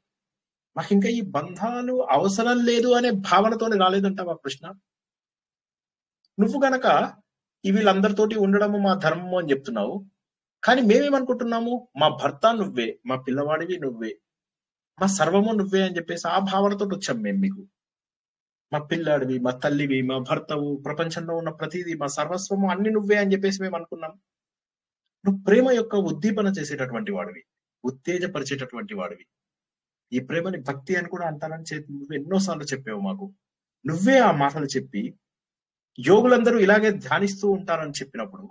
మాకు ఇంకా ఈ బంధాలు అవసరం లేదు అనే భావనతోనే రాలేదంటావా కృష్ణ? నువ్వు గనక వీళ్ళందరితోటి ఉండడము మా ధర్మము అని చెప్తున్నావు, కానీ మేమేమనుకుంటున్నాము? మా భర్త నువ్వే, మా పిల్లవాడివి నువ్వే, మా సర్వము నువ్వే అని చెప్పేసి ఆ భావనతో వచ్చాం మేము మీకు. మా పిల్లాడివి, మా తల్లివి, మా భర్తవు, ప్రపంచంలో ఉన్న ప్రతిదీ, మా సర్వస్వము అన్ని నువ్వే అని చెప్పేసి మేము అనుకున్నాం. నువ్వు ప్రేమ యొక్క ఉద్దీపన చేసేటటువంటి వాడివి, ఉత్తేజపరిచేటటువంటి వాడివి. ఈ ప్రేమని భక్తి అని కూడా అంటానని నువ్వు ఎన్నోసార్లు చెప్పావు మాకు. నువ్వే ఆ మాటలు చెప్పి యోగులందరూ ఇలాగే ధ్యానిస్తూ ఉంటారని చెప్పినప్పుడు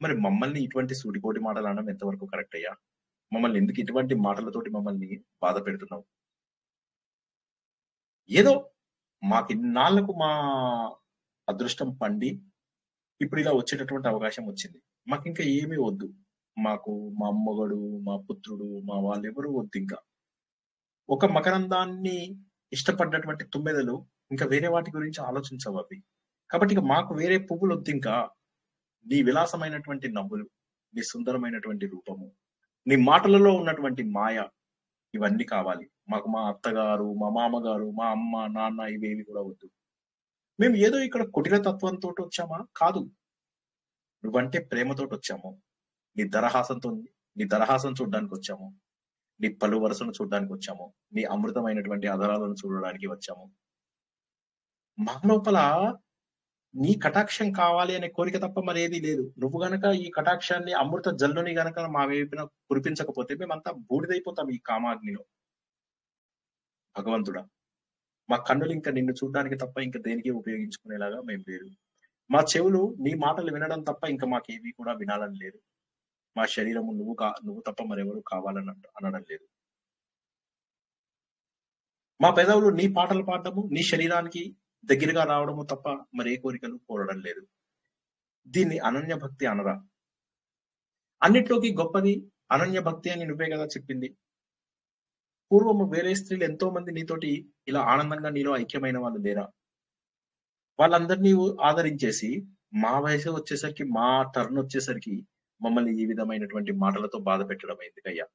మరి మమ్మల్ని ఇటువంటి సూటికోటి మాటలు అనడం ఎంతవరకు కరెక్ట్ అయ్యా? మమ్మల్ని ఎందుకు ఇటువంటి మాటలతోటి మమ్మల్ని బాధ పెడుతున్నావు? ఏదో మాకు ఇన్నాళ్లకు మా అదృష్టం పండి ఇప్పుడు ఇలా వచ్చేటటువంటి అవకాశం వచ్చింది. మాకు ఇంకా ఏమీ వద్దు. మాకు మా అమ్మగడు, మా పుత్రుడు, మా వాళ్ళెవరూ వద్దు. ఇంకా ఒక మకరందాన్ని ఇష్టపడ్డటువంటి తుమ్మెదలు ఇంకా వేరే వాటి గురించి ఆలోచించవు అవి. కాబట్టి ఇక మాకు వేరే పువ్వులు వద్దు. ఇంకా నీ విలాసమైనటువంటి నవ్వులు, నీ సుందరమైనటువంటి రూపము, నీ మాటలలో ఉన్నటువంటి మాయ, ఇవన్నీ కావాలి మాకు. మా అత్తగారు, మా మామగారు, మా అమ్మ నాన్న ఇవేవి కూడా వద్దు. మేము ఏదో ఇక్కడ కుటిల తత్వంతో వచ్చామా? కాదు. నువ్వంటే ప్రేమతోటి వచ్చాము. నీ దరహాసం చూడడానికి వచ్చాము. నీ పలు వరుసను చూడడానికి వచ్చాము. నీ అమృతమైనటువంటి అధరాలను చూడడానికి వచ్చాము. మా లోపల నీ కటాక్షం కావాలి అనే కోరిక తప్ప మరేది లేదు. నువ్వు గనక ఈ కటాక్షాన్ని, అమృత జల్లుని గనక మా వైపున కురిపించకపోతే మేమంతా బూడిదైపోతాం ఈ కామాగ్నిలో. భగవంతుడా, మా కన్నులు ఇంకా నిన్ను చూడడానికి తప్ప ఇంకా దేనికి ఉపయోగించుకునేలాగా మేము లేదు. మా చెవులు నీ మాటలు వినడం తప్ప ఇంకా మాకేవి కూడా వినాలని లేదు. మా శరీరము నువ్వు తప్ప మరెవరు కావాలని అనడం లేదు. మా పెదవులు నీ పాటలు పాడడము, నీ శరీరానికి దగ్గరగా రావడము తప్ప మరే కోరికలు కోరడం లేదు. దీన్ని అనన్య భక్తి అనరా? అన్నిట్లోకి గొప్పది అనన్య భక్తి అని నువ్వే కదా చెప్పింది. పూర్వము వేరే స్త్రీలు ఎంతో మంది నీతోటి ఇలా ఆనందంగా నీలో ఐక్యమైన వాళ్ళు లేరా? వాళ్ళందరినీ ఆదరించేసి మా వయసు వచ్చేసరికి, మా టర్న్ వచ్చేసరికి మమ్మల్ని ఈ విధమైనటువంటి మాటలతో బాధ పెట్టడం ఎందుకయ్యా?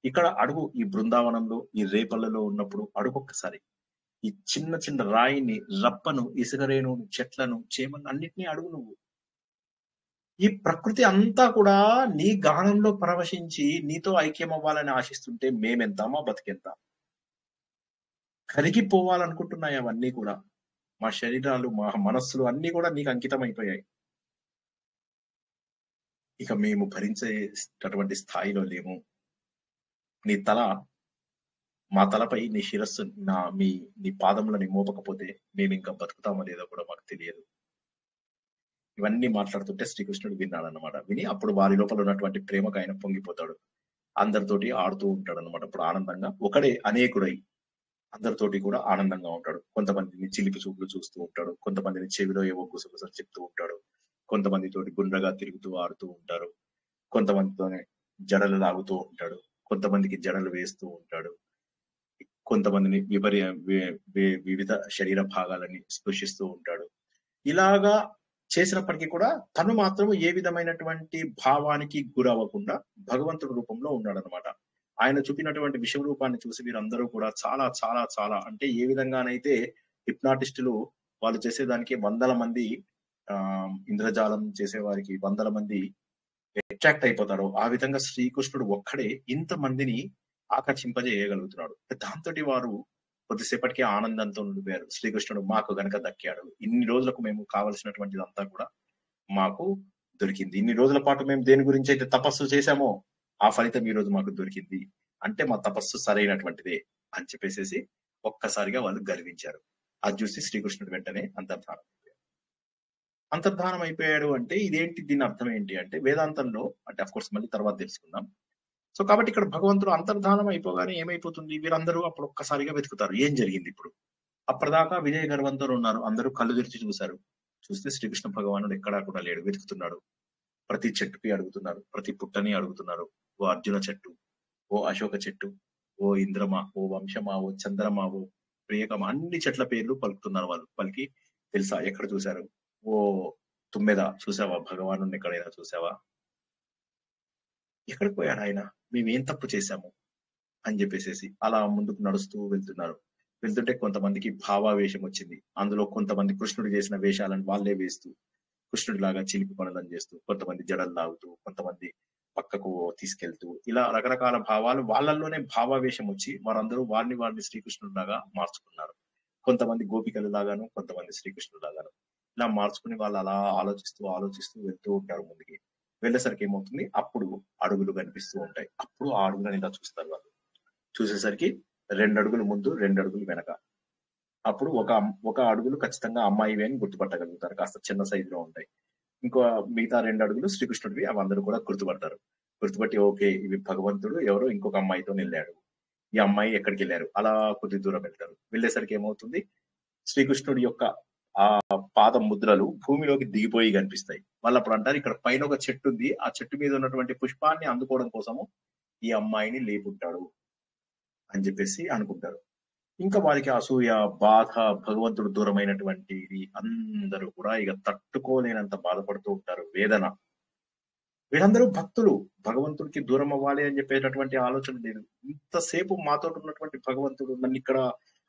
ఇక్కడ అడుగు, ఈ బృందావనంలో, ఈ రేపల్లలో ఉన్నప్పుడు అడుగొక్కసారి. ఈ చిన్న చిన్న రాయిని, రప్పను, ఇసుకరేణు, చెట్లను, చేమను అన్నిటినీ అడుగు నువ్వు. ఈ ప్రకృతి అంతా కూడా నీ గానంలో పరవశించి నీతో ఐక్యం అవ్వాలని ఆశిస్తుంటే మేమెంత, మా బతికెంత? కరిగిపోవాలనుకుంటున్నాయి అవన్నీ కూడా. మా శరీరాలు, మా మనస్సులు అన్ని కూడా నీకు అంకితం అయిపోయాయి. ఇక మేము భరించేటటువంటి స్థాయిలో లేము. నీ తల, మా తలపై నీ శిరస్సు, నీ పాదములని మోపకపోతే మేము ఇంకా బతుకుతామో లేదో కూడా మాకు తెలియదు. ఇవన్నీ మాట్లాడుతుంటే శ్రీకృష్ణుడు విన్నాడనమాట. విని అప్పుడు వారి లోపల ఉన్నటువంటి ప్రేమకు ఆయన పొంగిపోతాడు. అందరితోటి ఆడుతూ ఉంటాడు అనమాట. అప్పుడు ఆనందంగా ఒకడే అనేకుడై అందరితోటి కూడా ఆనందంగా ఉంటాడు. కొంతమందిని చిలిపి చూపులు చూస్తూ ఉంటాడు. కొంతమందిని చెవిలో ఏవో గుసగుసలు చెప్తూ ఉంటాడు. కొంతమందితోటి గుండ్రగా తిరుగుతూ ఆడుతూ ఉంటారు. కొంతమందితోనే జడలు లాగుతూ ఉంటాడు. కొంతమందికి జడలు వేస్తూ ఉంటాడు. కొంతమందిని వివిధ శరీర భాగాలని స్పృశిస్తూ ఉంటాడు. ఇలాగా చేసినప్పటికీ కూడా తను మాత్రం ఏ విధమైనటువంటి భావానికి గురవ్వకుండా భగవంతుడి రూపంలో ఉన్నాడనమాట. ఆయన చూపినటువంటి విషయ రూపాన్ని చూసి వీరందరూ కూడా చాలా చాలా చాలా అంటే ఏ విధంగానైతే హిప్నాటిస్టులు వాళ్ళు చేసేదానికి 100 మంది ఇంద్రజాలం చేసేవారికి 100 మంది అట్రాక్ట్ అయిపోతారో ఆ విధంగా శ్రీకృష్ణుడు ఒక్కడే ఇంతమందిని ఆకర్షింపజేయగలుగుతున్నాడు. దాంతో వారు కొద్దిసేపటికి ఆనందంతో ఉండిపోయారు. శ్రీకృష్ణుడు మాకు గనక దక్కాడు, ఇన్ని రోజులకు మేము కావలసినటువంటిదంతా కూడా మాకు దొరికింది, ఇన్ని రోజుల పాటు మేము దేని గురించి అయితే తపస్సు చేశామో ఆ ఫలితం ఈ రోజు మాకు దొరికింది అంటే మా తపస్సు సరైనటువంటిదే అని చెప్పేసి ఒక్కసారిగా వాళ్ళు గర్వించారు. అది చూసి శ్రీకృష్ణుడు వెంటనే అంతర్ధానం అయిపోయాడు అంటే ఇదేంటి, దీని అర్థం ఏంటి అంటే వేదాంతంలో అంటే అఫ్ కోర్స్ మళ్ళీ తర్వాత తెలుసుకుందాం. సో కాబట్టి ఇక్కడ భగవంతుడు అంతర్ధానం అయిపోగానే ఏమైపోతుంది, వీరందరూ అప్పుడు ఒక్కసారిగా వెతుకుతారు ఏం జరిగింది ఇప్పుడు. అప్పటిదాకా విజయ గర్వంతో ఉన్నారు, అందరూ కళ్ళు తెరిచి చూశారు. చూస్తే శ్రీకృష్ణ భగవానుడు ఎక్కడా కూడా లేడు, వెతుకుతున్నాడు. ప్రతి చెట్టుకి అడుగుతున్నారు, ప్రతి పుట్టని అడుగుతున్నారు. ఓ అర్జున చెట్టు, ఓ అశోక చెట్టు, ఓ ఇంద్రమ, ఓ వంశమా, ఓ చంద్రమా, ఓ ప్రియకమ, అన్ని చెట్ల పేర్లు పలుకుతున్నారు వాళ్ళు. పలికి తెలుసా ఎక్కడ చూశారు, ఓ తుమ్మెద చూసావా భగవాను ఎక్కడైనా చూసావా, ఎక్కడికి పోయాడు ఆయన, మేమేం తప్పు చేశాము అని చెప్పేసి అలా ముందుకు నడుస్తూ వెళ్తున్నారు. వెళ్తుంటే కొంతమందికి భావావేశం వచ్చింది. అందులో కొంతమంది కృష్ణుడు చేసిన వేషాలను వాళ్ళే వేస్తూ కృష్ణుడి లాగా చిలిపి పనులను చేస్తూ, కొంతమంది జడలు లాగుతూ, కొంతమంది పక్కకు తీసుకెళ్తూ, ఇలా రకరకాల భావాలు వాళ్ళల్లోనే భావావేశం వచ్చి వారందరూ వారిని శ్రీకృష్ణుడి లాగా మార్చుకున్నారు. కొంతమంది గోపికలు లాగాను, కొంతమంది శ్రీకృష్ణుడు లాగాను ఇలా మార్చుకుని వాళ్ళు అలా ఆలోచిస్తూ వెళ్తూ ఉంటారు. ముందుకి వెళ్ళేసరికి ఏమవుతుంది, అప్పుడు అడుగులు కనిపిస్తూ ఉంటాయి. అప్పుడు ఆ అడుగులను ఇలా చూస్తారు వాళ్ళు. చూసేసరికి 2 అడుగులు ముందు, 2 అడుగులు వెనక. అప్పుడు ఒక అడుగులు ఖచ్చితంగా అమ్మాయివి అని గుర్తుపట్టగలుగుతారు, కాస్త చిన్న సైజులో ఉంటాయి. ఇంకో మిగతా 2 అడుగులు శ్రీకృష్ణుడివి, అవి అందరూ కూడా గుర్తుపడతారు. గుర్తుపట్టి ఓకే ఇవి భగవంతుడు ఎవరో ఇంకొక అమ్మాయితో వెళ్ళాడు, ఈ అమ్మాయి ఎక్కడికి వెళ్ళారు, అలా కొద్ది దూరం వెళ్తారు. వెళ్ళేసరికి ఏమవుతుంది, శ్రీకృష్ణుడి యొక్క ఆ పాద ముద్రలు భూమిలోకి దిగిపోయి కనిపిస్తాయి. వాళ్ళు అప్పుడు అంటారు ఇక్కడ పైన ఒక చెట్టు ఉంది, ఆ చెట్టు మీద ఉన్నటువంటి పుష్పాన్ని అందుకోవడం కోసము ఈ అమ్మాయిని లేపుంటాడు అని చెప్పేసి అనుకుంటారు. ఇంకా వారికి అసూయ, బాధ, భగవంతుడు దూరమైనటువంటిది అందరూ కూడా ఇక తట్టుకోలేనంత బాధపడుతూ ఉంటారు. వేదన. వీళ్ళందరూ భక్తులు, భగవంతుడికి దూరం అవ్వాలి అని చెప్పేటటువంటి ఆలోచన లేదు. ఇంతసేపు మాతో ఉన్నటువంటి భగవంతుడు నన్ను ఇక్కడ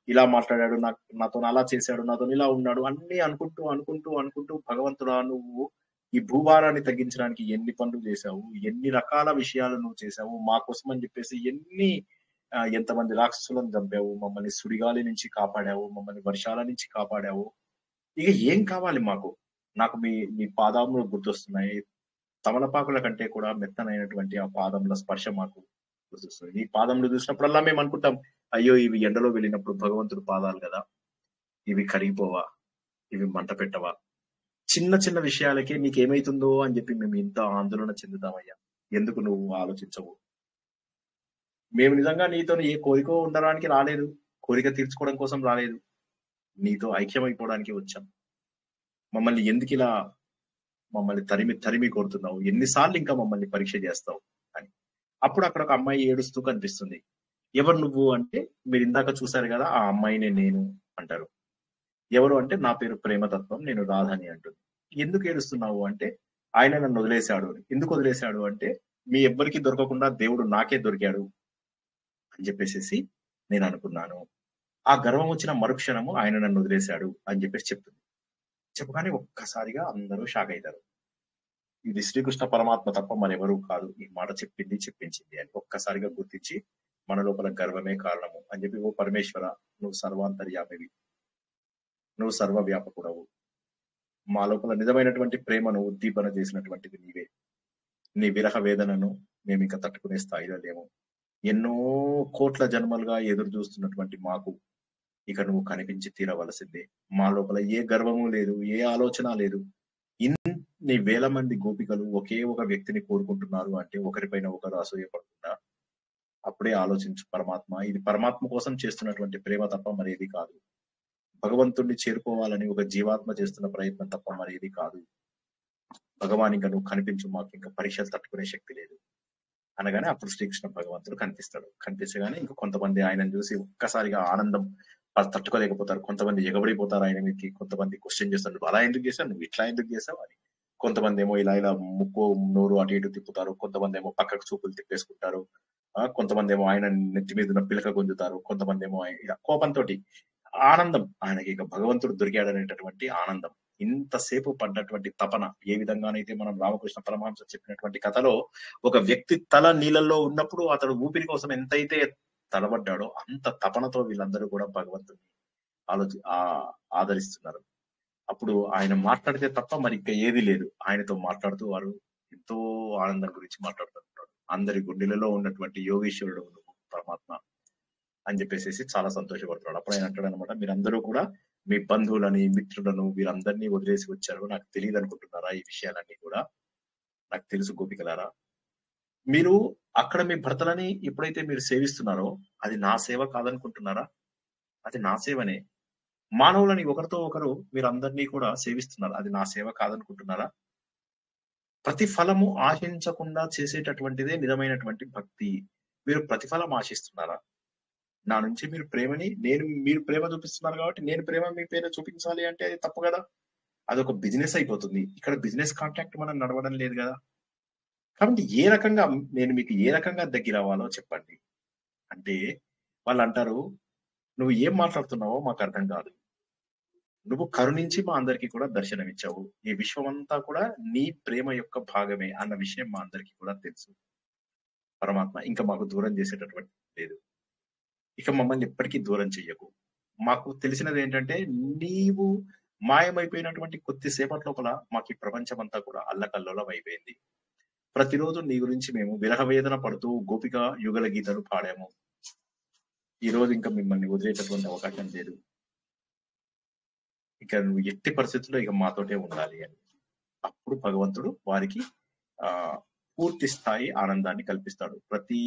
ఇలా మాట్లాడాడు, నాతో అలా చేశాడు, నాతో ఇలా ఉన్నాడు అన్ని అనుకుంటూ భగవంతుడా నువ్వు ఈ భూభారాన్ని తగ్గించడానికి ఎన్ని పనులు చేశావు, ఎన్ని రకాల విషయాలు నువ్వు చేశావు మా కోసం అని చెప్పేసి, ఎంతమంది రాక్షసులను చంపావు, మమ్మల్ని సుడిగాలి నుంచి కాపాడావు, మమ్మల్ని వర్షాల నుంచి కాపాడావు, ఇక ఏం కావాలి మాకు. నాకు మీ పాదములు గుర్తొస్తున్నాయి, తమలపాకుల కంటే కూడా మెత్తనైనటువంటి ఆ పాదముల స్పర్శ మాకు గుర్తొస్తుంది. ఈ పాదములు చూసినప్పుడల్లా మేము అనుకుంటాం, అయ్యో ఇవి ఎండలో వెళ్ళినప్పుడు భగవంతుడు పాదాలు కదా, ఇవి కరిగిపోవా, ఇవి మంట పెట్టవా, చిన్న చిన్న విషయాలకే నీకేమైతుందో అని చెప్పి మేము ఇంత ఆందోళన చెందుతామయ్యా, ఎందుకు నువ్వు ఆలోచించవు. మేము నిజంగా నీతో ఏ కోరిక ఉండడానికి రాలేదు, కోరిక తీర్చుకోవడం కోసం రాలేదు, నీతో ఐక్యమైపోవడానికి వచ్చాం. మమ్మల్ని ఎందుకు ఇలా మమ్మల్ని తరిమి కొడుతున్నావు, ఎన్నిసార్లు ఇంకా మమ్మల్ని పరీక్ష చేస్తావు అని. అప్పుడు అక్కడ ఒక అమ్మాయి ఏడుస్తూ కనిపిస్తుంది. ఎవరు నువ్వు అంటే, మీరు ఇందాక చూశారు కదా ఆ అమ్మాయినే నేను అంటారు. ఎవరు అంటే, నా పేరు ప్రేమతత్వం, నేను రాధని అంటుంది. ఎందుకు ఏడుస్తున్నావు అంటే, ఆయన నన్ను వదిలేశాడు. ఎందుకు వదిలేశాడు అంటే, మీ ఎవ్వరికి దొరకకుండా దేవుడు నాకే దొరికాడు అని చెప్పేసి నేను అనుకున్నాను. ఆ గర్వం వచ్చిన మరుక్షణము ఆయన నన్ను వదిలేశాడు అని చెప్పేసి చెప్తుంది. చెప్పగానే ఒక్కసారిగా అందరూ షాక్ అవుతారు. ఇది శ్రీకృష్ణ పరమాత్మ తప్ప మరెవరూ కాదు ఈ మాట చెప్పించింది అని ఒక్కసారిగా గుర్తించి, మన లోపల గర్వమే కారణము అని చెప్పి, ఓ పరమేశ్వర నువ్వు సర్వాంతర్యామివి, నువ్వు సర్వవ్యాపకుడవు, మా లోపల నిజమైనటువంటి ప్రేమను ఉద్దీపన చేసినటువంటిది నీవే. నీ విరహ వేదనను మేము ఇంకా తట్టుకునే స్థాయిలో లేము. ఎన్నో కోట్ల జన్మలుగా ఎదురు చూస్తున్నటువంటి మాకు ఇక నువ్వు కనిపించి తీరవలసిందే. మా లోపల ఏ గర్వము లేదు, ఏ ఆలోచన లేదు. ఇన్ని వేల మంది గోపికలు ఒకే ఒక వ్యక్తిని కోరుకుంటున్నారు అంటే ఒకరిపైన ఒకరు అసూయపడకుండా అప్పుడే ఆలోచించు పరమాత్మ, ఇది పరమాత్మ కోసం చేస్తున్నటువంటి ప్రేమ తప్ప మరేది కాదు. భగవంతుణ్ణి చేరుకోవాలని ఒక జీవాత్మ చేస్తున్న ప్రయత్నం తప్ప మరేది కాదు. భగవాన్ ఇంకా నువ్వు కనిపించు, మాకు ఇంకా పరీక్షలు తట్టుకునే శక్తి లేదు అనగానే అప్పుడు శ్రీకృష్ణ భగవంతుడు కనిపిస్తాడు. కనిపించగానే ఇంకా కొంతమంది ఆయనను చూసి ఒక్కసారిగా ఆనందం తట్టుకోలేకపోతారు. కొంతమంది ఎగబడిపోతారు ఆయన మీదకి, కొంతమంది క్వశ్చన్ చేస్తారు, నువ్వు అలా ఎందుకు చేశావు, నువ్వు ఇట్లా ఎందుకు చేసావు అని. కొంతమంది ఏమో ఇలా ముక్కు నోరు అటు ఇటు తిప్పుతారు, కొంతమంది ఏమో పక్కకు చూపులు తిప్పేసుకుంటారు, కొంతమంది ఏమో ఆయన నెత్తి మీద ఉన్న పిలక గుంజుతారు, కొంతమంది ఏమో ఇలా కోపంతో ఆనందం, ఆయనకి ఇక భగవంతుడు దొరికాడనేటటువంటి ఆనందం. ఇంతసేపు పడ్డటువంటి తపన, ఏ విధంగానైతే మనం రామకృష్ణ పరమహంస చెప్పినటువంటి కథలో ఒక వ్యక్తి తల నీళ్ళల్లో ఉన్నప్పుడు అతడు ఊపిరి కోసం ఎంతైతే తలబడ్డాడో అంత తపనతో వీళ్ళందరూ కూడా భగవంతుడిని ఆదరిస్తున్నారు. అప్పుడు ఆయన మాట్లాడితే తప్ప మరి ఇంకా ఏది లేదు, ఆయనతో మాట్లాడుతూ వారు ఎంతో ఆనందం గురించి మాట్లాడుతుంటాడు. అందరి గుండెలలో ఉన్నటువంటి యోగేశ్వరుడు నువ్వు పరమాత్మ అని చెప్పేసి చాలా సంతోషపడుతున్నాడు. అప్పుడు ఆయన అంటాడు అనమాట, మీరందరూ కూడా మీ బంధువులని, మిత్రులను వీరందరినీ వదిలేసి వచ్చారు. నాకు తెలియదు అనుకుంటున్నారా ఈ విషయాలన్నీ కూడా? నాకు తెలుసు గోపికలారా. మీరు అక్కడ మీ భర్తలని ఎప్పుడైతే మీరు సేవిస్తున్నారో అది నా సేవ కాదనుకుంటున్నారా? అది నా సేవనే. మానవులని ఒకరితో ఒకరు మీరు అందరినీ కూడా సేవిస్తున్నారు. అది నా సేవ కాదనుకుంటున్నారా? ప్రతిఫలము ఆశించకుండా చేసేటటువంటిదే నిజమైనటువంటి భక్తి. మీరు ప్రతిఫలం ఆశిస్తున్నారా? నా నుంచి మీరు మీరు ప్రేమ చూపిస్తున్నారు కాబట్టి నేను ప్రేమ మీ పేరు చూపించాలి అంటే అది తప్పు కదా. అదొక బిజినెస్ అయిపోతుంది. ఇక్కడ బిజినెస్ కాంట్రాక్ట్ మనం నడవడం లేదు కదా. కాబట్టి నేను మీకు ఏ రకంగా దగ్గర అవ్వాలో చెప్పండి అంటే వాళ్ళు అంటారు, నువ్వు ఏం మాట్లాడుతున్నావో మాకు అర్థం కాదు. నువ్వు కరుణించి మా అందరికీ కూడా దర్శనమిచ్చావు. ఈ విశ్వం అంతా కూడా నీ ప్రేమ యొక్క భాగమే అన్న విషయం మా అందరికీ కూడా తెలుసు. పరమాత్మ ఇంకా మాకు దూరం చేసేటటువంటి లేదు. ఇక మమ్మల్ని ఎప్పటికీ దూరం చెయ్యకు. మాకు తెలిసినది ఏంటంటే నీవు మాయమైపోయినటువంటి కొద్దిసేపటి లోపల మాకు ఈ ప్రపంచం అంతా కూడా అల్లకల్లోలం అయిపోయింది. ప్రతిరోజు నీ గురించి మేము విరహవేదన పడుతూ గోపిక యుగల గీతలు పాడాము. ఈ రోజు ఇంకా మిమ్మల్ని వదిలేటటువంటి అవకాశం లేదు. ఇక నువ్వు ఎట్టి పరిస్థితుల్లో ఇక మాతోటే ఉండాలి అని. అప్పుడు భగవంతుడు వారికి పూర్తి స్థాయి ఆనందాన్ని కల్పిస్తాడు. ప్రతి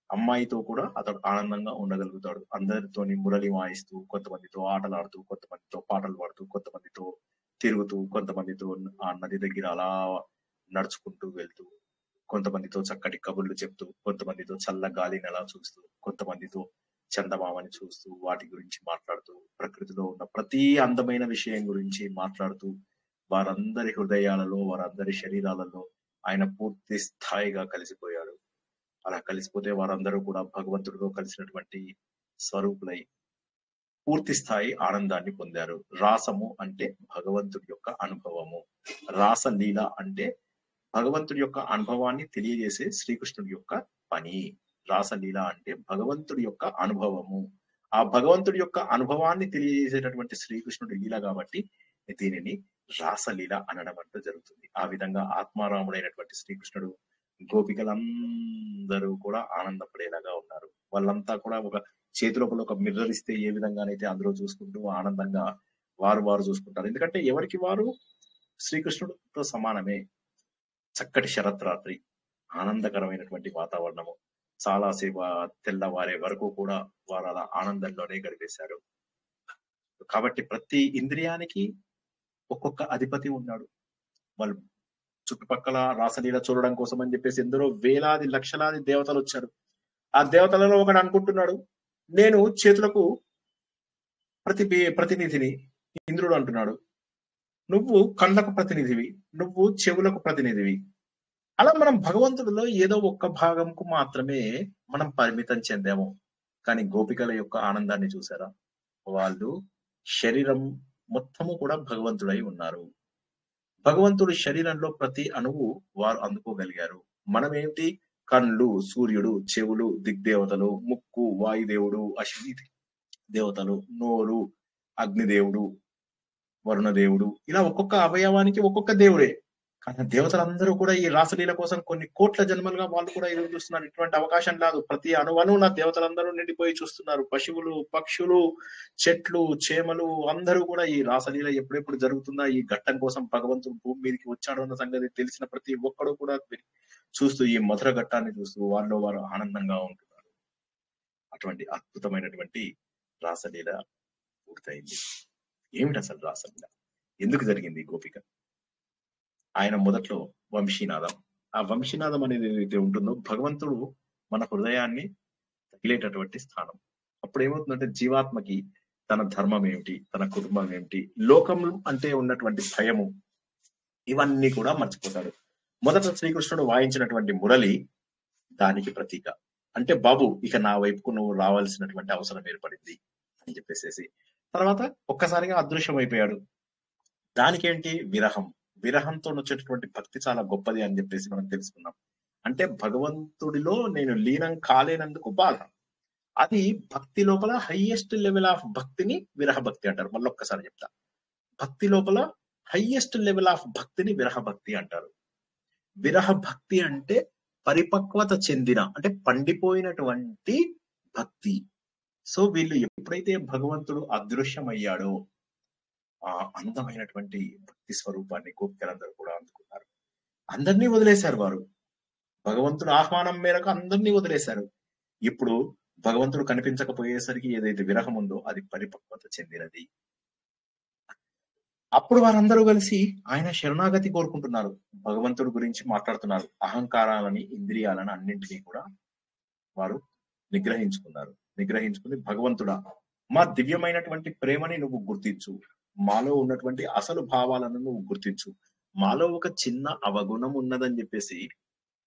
అమ్మాయితో కూడా అతడు ఆనందంగా ఉండగలుగుతాడు. అందరితోని మురళి వాయిస్తూ, కొంతమందితో ఆటలాడుతూ, కొంతమందితో పాటలు పాడుతూ, కొంతమందితో తిరుగుతూ, కొంతమందితో ఆ నది దగ్గర అలా నడుచుకుంటూ వెళ్తూ, కొంతమందితో చక్కటి కబుర్లు చెప్తూ, కొంతమందితో చల్ల గాలిని అలా చూస్తూ, కొంతమందితో చందమామని చూస్తూ వాటి గురించి మాట్లాడుతూ, ప్రకృతిలో ఉన్న ప్రతి అందమైన విషయం గురించి మాట్లాడుతూ, వారందరి హృదయాలలో, వారందరి శరీరాలలో ఆయన పూర్తి స్థాయిగా కలిసిపోయాడు. అలా కలిసిపోతే వారందరూ కూడా భగవంతుడితో కలిసినటువంటి స్వరూపులై పూర్తి స్థాయి ఆనందాన్ని పొందారు. రాసము అంటే భగవంతుడి యొక్క అనుభవము. రాసలీల అంటే భగవంతుడి యొక్క అనుభవాన్ని తెలియజేసే శ్రీకృష్ణుడి యొక్క పని. రాసలీల అంటే భగవంతుడి యొక్క అనుభవము. ఆ భగవంతుడి యొక్క అనుభవాన్ని తెలియజేసేటటువంటి శ్రీకృష్ణుడి లీల కాబట్టి దీనిని రాసలీల అనడం అంటూ జరుగుతుంది. ఆ విధంగా ఆత్మారాముడైనటువంటి శ్రీకృష్ణుడు గోపికలందరూ కూడా ఆనందపడేలాగా ఉన్నారు. వాళ్ళంతా కూడా ఒక చేతి లోపల ఒక మిర్రర్ ఇస్తే ఏ విధంగానైతే అందులో చూసుకుంటూ ఆనందంగా వారు చూసుకుంటారు. ఎందుకంటే ఎవరికి వారు శ్రీకృష్ణుడితో సమానమే. చక్కటి శరత్రాత్రి, ఆనందకరమైనటువంటి వాతావరణము, చాలాసేపు తెల్లవారే వరకు కూడా వారు అలా ఆనందంలోనే గడిపేశారు. కాబట్టి ప్రతి ఇంద్రియానికి ఒక్కొక్క అధిపతి ఉన్నాడు. వాళ్ళు చుట్టుపక్కల రాసలీల చూడడం కోసం అని చెప్పేసి ఎందరో వేలాది లక్షలాది దేవతలు వచ్చారు. ఆ దేవతలలో ఒకడు అనుకుంటున్నాడు, నేను చేతులకు ప్రతినిధిని. ఇంద్రుడు అంటున్నాడు, నువ్వు కళ్ళకు ప్రతినిధివి, నువ్వు చెవులకు ప్రతినిధివి. అలా మనం భగవంతుడిలో ఏదో ఒక్క భాగంకు మాత్రమే మనం పరిమితం చెందాము. కానీ గోపికల యొక్క ఆనందాన్ని చూసారా? వాళ్ళు శరీరం మొత్తము కూడా భగవంతుడై ఉన్నారు. భగవంతుడి శరీరంలో ప్రతి అణువు వారు అందుకోగలిగారు. మనం ఏంటి? కళ్ళు, సూర్యుడు, చెవులు, దిగ్దేవతలు, ముక్కు, వాయుదేవుడు, అశ్విని దేవతలు, నోరు, అగ్నిదేవుడు, వరుణదేవుడు, ఇలా ఒక్కొక్క అవయవానికి ఒక్కొక్క దేవుడే. కానీ దేవతలందరూ కూడా ఈ రాసలీల కోసం కొన్ని కోట్ల జన్మలుగా వాళ్ళు కూడా ఎదురు చూస్తున్నారు. ఇటువంటి అవకాశం లేదు. ప్రతి అణువణువున దేవతలందరూ నిండిపోయి చూస్తున్నారు. పశువులు, పక్షులు, చెట్లు, చేమలు అందరూ కూడా ఈ రాసలీల ఎప్పుడెప్పుడు జరుగుతుందా, ఈ ఘట్టం కోసం భగవంతుడు భూమి మీదకి వచ్చాడు అన్న సంగతి తెలిసిన ప్రతి ఒక్కడు కూడా చూస్తూ ఈ మధుర ఘట్టాన్ని చూస్తూ వాళ్ళు వారు ఆనందంగా ఉంటున్నారు. అటువంటి అద్భుతమైనటువంటి రాసలీల పూర్తయింది. ఏమిటి అసలు రాసలీల? ఎందుకు జరిగింది గోపిక? ఆయన మొదట్లో వంశీనాదం, ఆ వంశీనాదం అనేది ఏదైతే ఉంటుందో భగవంతుడు మన హృదయాన్ని తగిలేటటువంటి స్థానం. అప్పుడు ఏమవుతుందంటే జీవాత్మకి తన ధర్మం ఏమిటి, తన కుటుంబం ఏమిటి, లోకంలో అంటే ఉన్నటువంటి భయము, ఇవన్నీ కూడా మర్చిపోతాడు. మొదట శ్రీకృష్ణుడు వాయించినటువంటి మురళి దానికి ప్రతీక. అంటే బాబు ఇక నా వైపుకు నువ్వు రావాల్సినటువంటి అవసరం ఏర్పడింది అని చెప్పేసి తర్వాత ఒక్కసారిగా అదృశ్యం అయిపోయాడు. దానికేంటి? విరహం. విరహంతో వచ్చేటటువంటి భక్తి చాలా గొప్పది అని చెప్పేసి మనం తెలుసుకున్నాం. అంటే భగవంతుడిలో నేను లీనం కాలేనందుకు బాధ. అది భక్తి లోపల హైయెస్ట్ లెవెల్ ఆఫ్ భక్తిని విరహ భక్తి అంటారు. మళ్ళీ ఒక్కసారి చెప్తా, భక్తి లోపల హైయెస్ట్ లెవెల్ ఆఫ్ భక్తిని విరహ భక్తి అంటారు. విరహ భక్తి అంటే పరిపక్వత చెందిన, అంటే పండిపోయినటువంటి భక్తి. సో వీళ్ళు ఎప్పుడైతే భగవంతుడు అదృశ్యమయ్యాడో ఆ అందమైనటువంటి భక్తి స్వరూపాన్ని గోపికలందరూ కూడా అందుకున్నారు. అందరినీ వదిలేశారు వారు. భగవంతుడు ఆహ్వానం మేరకు అందరినీ వదిలేశారు. ఇప్పుడు భగవంతుడు కనిపించకపోయేసరికి ఏదైతే విరహం ఉందో అది పరిపక్వత చెందినది. అప్పుడు వారందరూ కలిసి ఆయన శరణాగతి కోరుకుంటున్నారు. భగవంతుడి గురించి మాట్లాడుతున్నారు. అహంకారాలని, ఇంద్రియాలను అన్నింటినీ కూడా వారు నిగ్రహించుకుని భగవంతుడా, మా దివ్యమైనటువంటి ప్రేమని నువ్వు గుర్తించు, మాలో ఉన్నటువంటి అసలు భావాలను నువ్వు గుర్తించు, మాలో ఒక చిన్న అవగుణం ఉన్నదని చెప్పేసి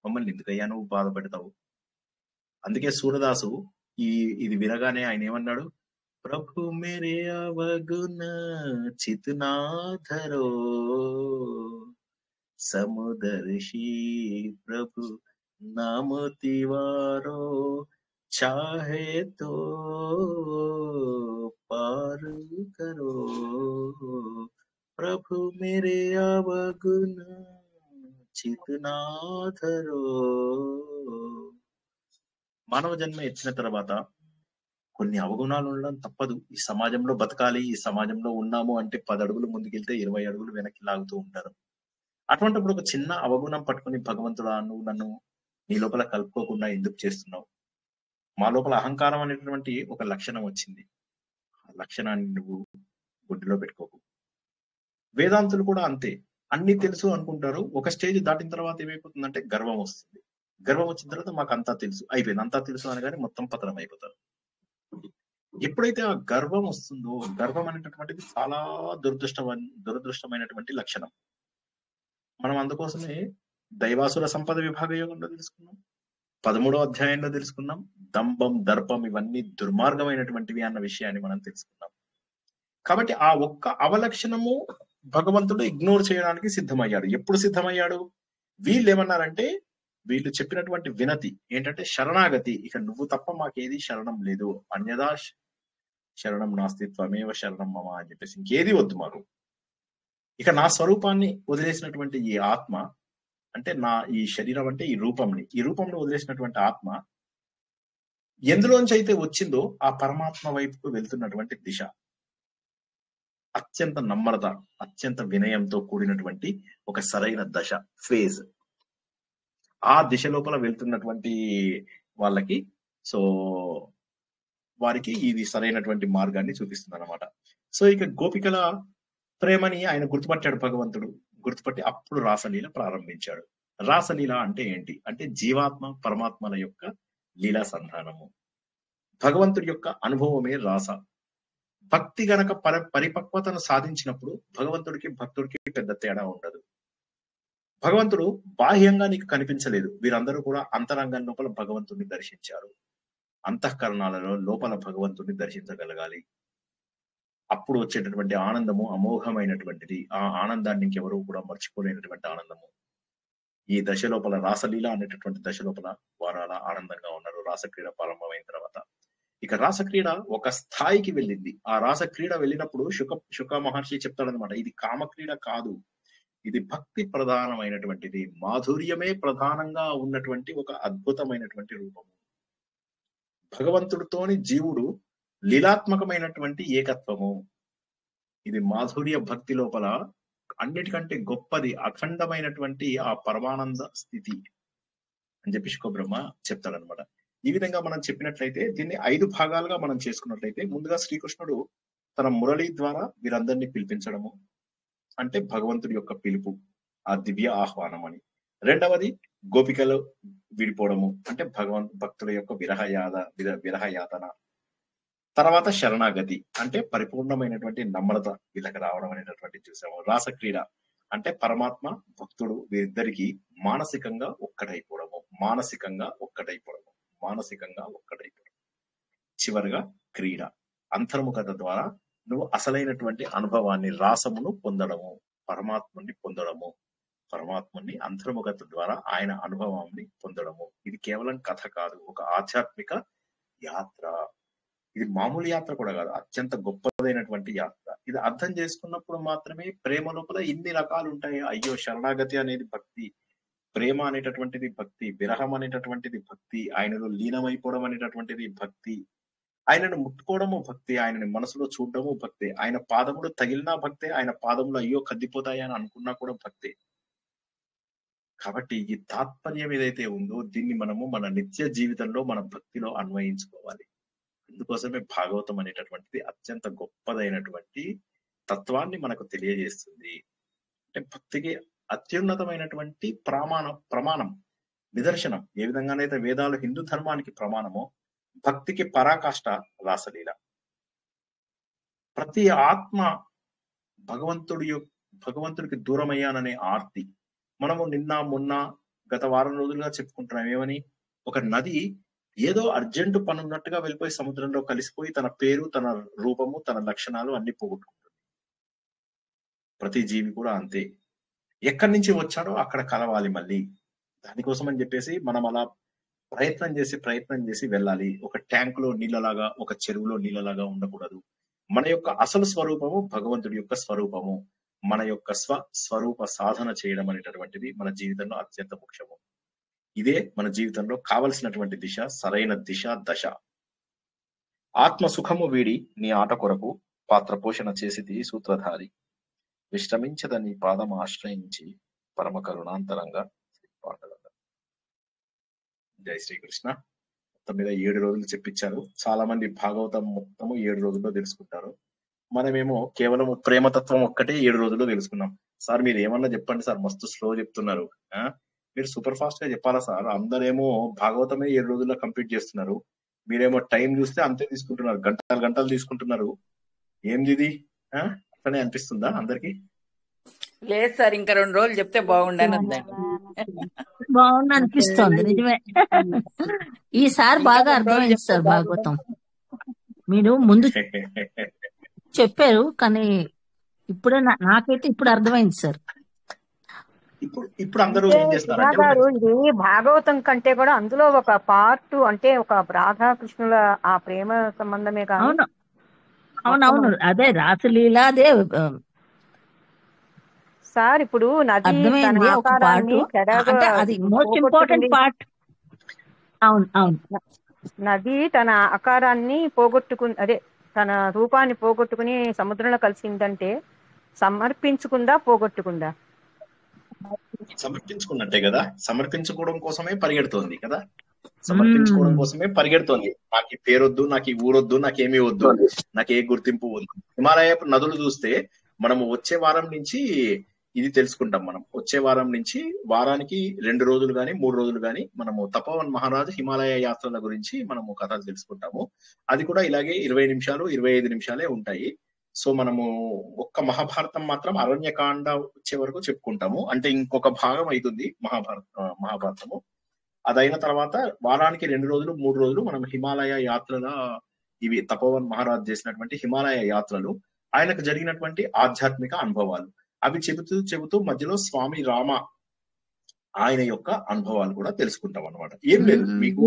మమ్మల్ని ఎందుకయ్యా నువ్వు బాధపెడతావు? అందుకే సూరదాసు ఇది వినగానే ఆయన ఏమన్నాడు? ప్రభు మేరే అవగుణ చిత్నా ధరో సముదర్శి ప్రభు नाम तिवारो चाहे तो पार करो प्रभु मेरे अवगुण चितना धरो. మానవ జన్మ ఎత్తిన తర్వాత కొన్ని అవగుణాలు ఉండడం తప్పదు. ఈ సమాజంలో బతకాలి, ఈ సమాజంలో ఉన్నాము అంటే 10 అడుగులు ముందుకెళ్తే 20 అడుగులు వెనక్కి లాగుతూ ఉంటారు. అటువంటిప్పుడు ఒక చిన్న అవగుణం పట్టుకుని భగవంతుడా, నువ్వు నన్ను నీ లోపల కలుపుకోకుండా ఎందుకు చేస్తున్నావు? మా లోపల అహంకారం అనేటువంటి ఒక లక్షణం వచ్చింది. ఆ లక్షణాన్ని నువ్వు గుడ్డిలో పెట్టుకోకు. వేదాంతులు కూడా అంతే, అన్ని తెలుసు అనుకుంటారు. ఒక స్టేజ్ దాటిన తర్వాత ఏమైపోతుందంటే గర్వం వస్తుంది. గర్వం వచ్చిన తర్వాత మాకు అంతా తెలుసు, అయిపోయింది, అంతా తెలుసు అనగానే మొత్తం పతనం అయిపోతారు. ఎప్పుడైతే ఆ గర్వం వస్తుందో, గర్వం అనేటటువంటిది చాలా దురదృష్టమైనటువంటి లక్షణం. మనం అందుకోసమే దైవాసుర సంపద విభాగ యోగంలో తెలుసుకున్నాం, 13వ అధ్యాయంలో తెలుసుకున్నాం. దంభం, దర్పం ఇవన్నీ దుర్మార్గమైనటువంటివి అన్న విషయాన్ని మనం తెలుసుకున్నాం. కాబట్టి ఆ ఒక్క అవలక్షణము భగవంతుడు ఇగ్నోర్ చేయడానికి సిద్ధమయ్యాడు. ఎప్పుడు సిద్ధమయ్యాడు? వీళ్ళు ఏమన్నారంటే, వీళ్ళు చెప్పినటువంటి వినతి ఏంటంటే శరణాగతి, ఇక నువ్వు తప్ప మాకేది శరణం లేదు, అన్యదా శరణం నాస్తి త్వమేవ శరణం మమ అని చెప్పేసి ఇంకేది వద్దు మాకు. ఇక నా స్వరూపాన్ని వదిలేసినటువంటి ఈ ఆత్మ అంటే నా ఈ శరీరం అంటే ఈ రూపంలో వదిలేసినటువంటి ఆత్మ ఎందులోంచి అయితే వచ్చిందో ఆ పరమాత్మ వైపుకు వెళ్తున్నటువంటి దిశ అత్యంత నమ్రత, అత్యంత వినయంతో కూడినటువంటి ఒక సరైన దశ, ఫేజ్. ఆ దిశ లోపల వెళ్తున్నటువంటి వాళ్ళకి వారికి ఇది సరైనటువంటి మార్గాన్ని చూపిస్తుంది అన్నమాట. సో ఇక గోపికల ప్రేమని ఆయన గుర్తుపట్టాడు భగవంతుడు. గుర్తుపట్టి అప్పుడు రాసలీల ప్రారంభించాడు. రాసలీల అంటే ఏంటి అంటే జీవాత్మ పరమాత్మల యొక్క లీలా సంధానము, భగవంతుడి యొక్క అనుభవమే రాస. భక్తి గనక పరిపక్వతను సాధించినప్పుడు భగవంతుడికి భక్తుడికి పెద్ద తేడా ఉండదు. భగవంతుడు బాహ్యంగా నీకు కనిపించలేదు, వీరందరూ కూడా అంతరంగం లోపల భగవంతుడిని దర్శించారు. అంతఃకరణాలలో లోపల భగవంతుడిని దర్శించగలగాలి. అప్పుడు వచ్చేటటువంటి ఆనందము అమోఘమైనటువంటిది. ఆ ఆనందాన్ని ఇంకెవరూ కూడా మర్చిపోలేనటువంటి ఆనందము. ఈ దశ లోపల రాసలీల అనేటటువంటి దశ లోపల వారు అలా ఆనందంగా ఉన్నారు. రాసక్రీడ ప్రారంభమైన తర్వాత ఇక రాసక్రీడ ఒక స్థాయికి వెళ్ళింది. ఆ రాసక్రీడ వెళ్ళినప్పుడు శుక మహర్షి చెప్తాడనమాట, ఇది కామక్రీడ కాదు, ఇది భక్తి ప్రధానమైనటువంటిది, మాధుర్యమే ప్రధానంగా ఉన్నటువంటి ఒక అద్భుతమైనటువంటి రూపము. భగవంతుడితోని జీవుడు లీలాత్మకమైనటువంటి ఏకత్వము. ఇది మాధుర్య భక్తి లోపల అన్నిటికంటే గొప్పది, అఖండమైనటువంటి ఆ పరమానంద స్థితి అని చెప్పి శుకబ్రహ్మ చెప్తాడనమాట. ఈ విధంగా మనం చెప్పినట్లయితే దీన్ని 5 భాగాలుగా మనం చేసుకున్నట్లయితే, ముందుగా శ్రీకృష్ణుడు తన మురళి ద్వారా వీరందరినీ పిలిపించడము అంటే భగవంతుడి యొక్క పిలుపు, ఆ దివ్య ఆహ్వానం అని. రెండవది గోపికలు విడిపోవడము అంటే భక్తుల యొక్క విరహయాతన. తర్వాత శరణాగతి అంటే పరిపూర్ణమైనటువంటి నమ్రత వీళ్ళకి రావడం అనేటటువంటి చూసాము. రాసక్రీడ అంటే పరమాత్మ భక్తుడు వీరిద్దరికి మానసికంగా ఒక్కటైపోవడము. చివరిగా క్రీడ, అంతర్ముఖత ద్వారా నువ్వు అసలైనటువంటి అనుభవాన్ని, రాసమును పొందడము, పరమాత్ముని అంతర్ముఖత ద్వారా ఆయన అనుభవాన్ని పొందడము. ఇది కేవలం కథ కాదు, ఒక ఆధ్యాత్మిక యాత్ర. ఇది మామూలు యాత్ర కూడా కాదు, అత్యంత గొప్పదైనటువంటి యాత్ర. ఇది అర్థం చేసుకున్నప్పుడు మాత్రమే ప్రేమ లోపల ఇన్ని రకాలు ఉంటాయి. అయ్యో, శరణాగతి అనేది భక్తి, ప్రేమ అనేటటువంటిది భక్తి, విరహం అనేటటువంటిది భక్తి, ఆయనలో లీనమైపోవడం అనేటటువంటిది భక్తి, ఆయనను ముట్టుకోవడము భక్తి, ఆయనని మనసులో చూడడము భక్తి, ఆయన పాదములు తగిలినా భక్తే, ఆయన పాదములు అయ్యో కద్దిపోతాయి అని అనుకున్నా కూడా భక్తే. కాబట్టి ఈ తాత్పర్యం ఏదైతే ఉందో దీన్ని మనము మన నిత్య జీవితంలో మన భక్తిలో అన్వయించుకోవాలి. అందుకోసమే భాగవతం అనేటటువంటిది అత్యంత గొప్పదైనటువంటి తత్వాన్ని మనకు తెలియజేస్తుంది. అంటే భక్తికి అత్యున్నతమైనటువంటి ప్రమాణం నిదర్శనం. ఏ విధంగానైతే వేదాలు హిందూ ధర్మానికి ప్రమాణమో, భక్తికి పరాకాష్ట రాసలీల. ప్రతి ఆత్మ భగవంతుడికి దూరమయ్యాననే ఆర్తి. మనము నిన్న మొన్న గత వారం రోజులుగా చెప్పుకుంటున్నాం ఏమని, ఒక నది ఏదో అర్జెంటు పని ఉన్నట్టుగా వెళ్ళిపోయి సముద్రంలో కలిసిపోయి తన పేరు, తన రూపము, తన లక్షణాలు అన్ని పోగొట్టుకుంటుంది. ప్రతి జీవి కూడా అంతే. ఎక్కడి నుంచి వచ్చాడో అక్కడ కలవాలి మళ్ళీ. దానికోసం అని చెప్పేసి మనం అలా ప్రయత్నం చేసి వెళ్ళాలి. ఒక ట్యాంకులో నీళ్ళలాగా, ఒక చెరువులో నీళ్ళలాగా ఉండకూడదు. మన యొక్క అసలు స్వరూపము భగవంతుడి యొక్క స్వరూపము. మన యొక్క స్వరూప సాధన చేయడం అనేటటువంటిది మన జీవితంలో అత్యంత ముఖ్యము. ఇదే మన జీవితంలో కావలసినటువంటి దిశ, సరైన దిశ, దశ. ఆత్మ సుఖము వీడి నీ ఆట కొరకు పాత్ర పోషణ చేసిది సూత్రధారి. విశ్రమించదని పాదము ఆశ్రయించి పరమ కరుణాంతరంగా పాటలు. జై శ్రీకృష్ణ. మొత్తం మీద 7 రోజులు చెప్పించారు. చాలా మంది భాగవతం మొత్తము 7 రోజుల్లో తెలుసుకుంటారు. మనమేమో కేవలం ప్రేమతత్వం ఒక్కటే 7 రోజుల్లో తెలుసుకున్నాం. సార్ మీరు ఏమన్నా చెప్పండి సార్, మస్తు స్లో చెప్తున్నారు, మీరు సూపర్ ఫాస్ట్ గా చెప్పాలా సార్? అందరేమో భాగవతమే 7 రోజుల్లో కంప్లీట్ చేస్తున్నారు, మీరేమో టైం చూస్తే అంతే తీసుకుంటున్నారు, గంటలు తీసుకుంటున్నారు. ఏంది ఇది? అట్లనే అనిపిస్తుందా అందరికి? లేదు సార్, ఇంకా 2 రోజులు చెప్తే బాగుండని ఉందండి. బాగుంది అనిపిస్తోంది, నిజమే. ఈసారి బాగా అర్థమైంది సార్ భాగవతం. మీరు ముందు చెప్పారు కానీ ఇప్పుడే నాకైతే ఇప్పుడు అర్థమైంది సార్. ఇప్పుడు అందరూ ఏం చేస్తారంటే, గారు ఇది భాగవతం కంటే కూడా అందులో ఒక పార్ట్, అంటే ఒక రాధాకృష్ణుల ఆ ప్రేమ సంబంధమే కాదు. అవునవును, అదే రాసలీల, అదే సార్. ఇప్పుడు నది అర్థమైంది ఒక పార్ట్, అంటే అది మోస్ట్ ఇంపార్టెంట్ పార్ట్. అవును, నది తన ఆకారాన్ని పోగొట్టుకుని, అదే తన రూపాన్ని పోగొట్టుకుని సముద్రంలో కలిసిందంటే సమర్పించుకుందా పోగొట్టుకుందా? సమర్పించుకున్నట్టే కదా. సమర్పించుకోవడం కోసమే పరిగెడుతోంది కదా. సమర్పించుకోవడం కోసమే పరిగెడుతోంది. నాకు ఈ పేరొద్దు, నాకు ఈ ఊరొద్దు, నాకేమీ వద్దు, నాకు ఏ గుర్తింపు వద్దు. హిమాలయ నదులు చూస్తే మనము వచ్చే వారం నుంచి ఇది తెలుసుకుంటాం. మనం వచ్చే వారం నుంచి వారానికి 2 రోజులు గాని 3 రోజులు గాని మనము తపోవన్ మహారాజు హిమాలయ యాత్రల గురించి మనము కథలు తెలుసుకుంటాము. అది కూడా ఇలాగే 20 నిమిషాలు 25 నిమిషాలే ఉంటాయి. సో మనము ఒక్క మహాభారతం మాత్రం అరణ్యకాండ వచ్చే వరకు చెప్పుకుంటాము. అంటే ఇంకొక భాగం అవుతుంది మహాభారతము. అదైన తర్వాత వారానికి 2 రోజులు 3 రోజులు మనం హిమాలయ యాత్రల, ఇవి తపోవన్ మహారాజ్ చేసినటువంటి హిమాలయ యాత్రలు, ఆయనకు జరిగినటువంటి ఆధ్యాత్మిక అనుభవాలు, అవి చెబుతూ మధ్యలో స్వామి రామ ఆయన యొక్క అనుభవాలు కూడా తెలుసుకుంటాం అన్నమాట. ఏం లేదు, మీకు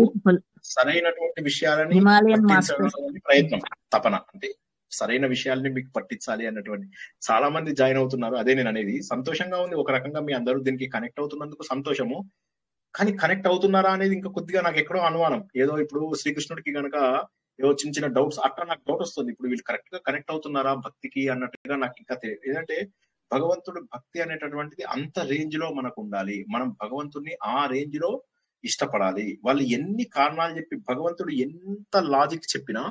సరైనటువంటి విషయాలని ప్రయత్నం, తపన, అంటే సరైన విషయాలని మీకు పట్టించాలి అన్నటువంటి. చాలా మంది జాయిన్ అవుతున్నారు, అదే నేను అనేది. సంతోషంగా ఉంది, ఒక రకంగా మీ అందరూ దీనికి కనెక్ట్ అవుతున్నందుకు సంతోషము. కానీ కనెక్ట్ అవుతున్నారా అనేది ఇంకా కొద్దిగా నాకు ఎక్కడో అనుమానం. ఏదో ఇప్పుడు శ్రీకృష్ణుడికి గనక ఏదో చిన్న డౌట్స్ అట్లా నాకు డౌట్ వస్తుంది. ఇప్పుడు వీళ్ళు కరెక్ట్ గా కనెక్ట్ అవుతున్నారా భక్తికి అన్నట్టుగా నాకు ఇంకా తెలియదు. ఏంటంటే భగవంతుడు భక్తి అనేటటువంటిది అంత రేంజ్ లో మనకు ఉండాలి. మనం భగవంతుడిని ఆ రేంజ్ లో ఇష్టపడాలి. వాళ్ళు ఎన్ని కారణాలు చెప్పి భగవంతుడు ఎంత లాజిక్ చెప్పినా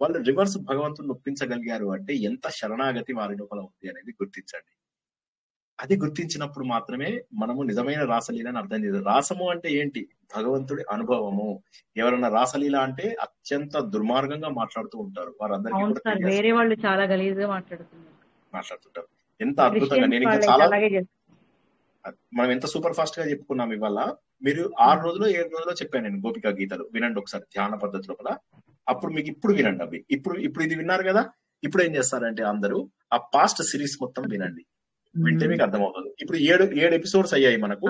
వాళ్ళు రివర్స్ భగవంతుడిని ఒప్పించగలిగారు అంటే ఎంత శరణాగతి వారి లోపల ఉంది అనేది గుర్తించండి. అది గుర్తించినప్పుడు మాత్రమే మనము నిజమైన రాసలీలని అర్థం చేయాలి. రాసము అంటే ఏంటి? భగవంతుడి అనుభవము. ఎవరైనా రాసలీల అంటే అత్యంత దుర్మార్గంగా మాట్లాడుతూ ఉంటారు. వారందరికీ కూడా వేరే వాళ్ళు చాలా గలీజ్గా మాట్లాడుతుంటారు. ఎంత అద్భుతంగా, నేను ఇంకా చాలా మనం ఎంత సూపర్ ఫాస్ట్ గా చెప్పుకున్నాం ఇవాళ. మీరు 6 రోజులు 7 రోజుల్లో చెప్పాను నేను గోపికా గీతలు. వినండి ఒకసారి ధ్యాన పద్ధతి లోపల. అప్పుడు మీకు ఇప్పుడు వినండి అవి. ఇప్పుడు ఇది విన్నారు కదా. ఇప్పుడు ఏం చేస్తారంటే అందరూ ఆ పాస్ట్ సిరీస్ మొత్తం వినండి, వింటే మీకు అర్థమవుతుంది. ఇప్పుడు 7 ఎపిసోడ్స్ అయ్యాయి మనకు.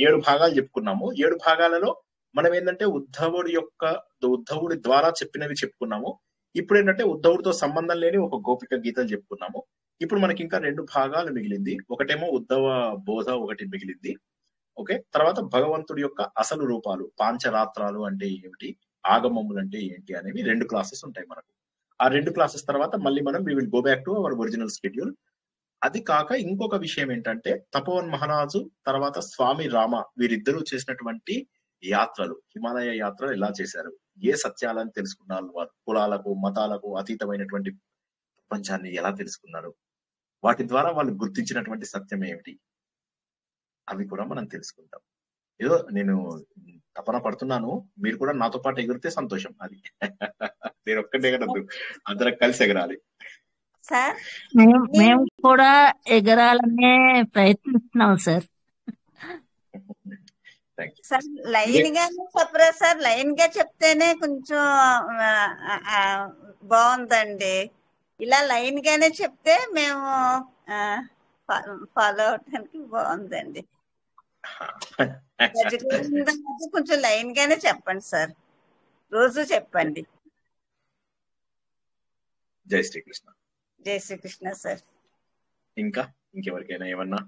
7 భాగాలు చెప్పుకున్నాము. 7 భాగాలలో మనం ఏంటంటే ఉద్ధవుడి ద్వారా చెప్పినవి చెప్పుకున్నాము. ఇప్పుడు ఏంటంటే ఉద్ధవుడితో సంబంధం లేని ఒక గోపిక గీతలు చెప్పుకున్నాము. ఇప్పుడు మనకి ఇంకా 2 భాగాలు మిగిలింది. ఒకటేమో ఉద్ధవ బోధ ఒకటి మిగిలింది. ఓకే, తర్వాత భగవంతుడి యొక్క అసలు రూపాలు, పాంచరాత్రాలు అంటే ఏమిటి, ఆగమములు అంటే ఏంటి అనేవి 2 క్లాసెస్ ఉంటాయి మనకు. ఆ 2 క్లాసెస్ తర్వాత మళ్ళీ మనం we will go back to our original schedule. అది కాక ఇంకొక విషయం ఏంటంటే తపోవన్ మహారాజు తర్వాత స్వామి రామ వీరిద్దరూ చేసినటువంటి యాత్రలు, హిమాలయ యాత్రలు ఎలా చేశారు, ఏ సత్యాలను తెలుసుకున్నారు, వారు కులాలకు మతాలకు అతీతమైనటువంటి ప్రపంచాన్ని ఎలా తెలుసుకున్నారు, వాటి ద్వారా వాళ్ళు గుర్తించినటువంటి సత్యం ఏమిటి, అవి కూడా మనం తెలుసుకుంటాం. ఏదో నేను తపన పడుతున్నాను, మీరు కూడా నాతో పాటు ఎగిరితే సంతోషం. అది నేను ఒక్కటే ఎగరద్దు, అందరం కలిసి ఎగరాలి. సార్ మేము కూడా ఎగరాలనే ప్రయత్నిస్తున్నాం సార్. సార్ లైన్ గానే చెప్పరా సార్? లైన్ గా చెప్తేనే కొంచెం బాగుందండి. ఇలా లైన్ గానే చెప్తే మేము ఫాలో అవడానికి బాగుందండి. కొంచెం లైన్ గానే చెప్పండి సార్, రోజు చెప్పండి. జై శ్రీకృష్ణ. జై శ్రీకృష్ణ సార్. ఇంకా ఇంకెవరికైనా ఏమన్నా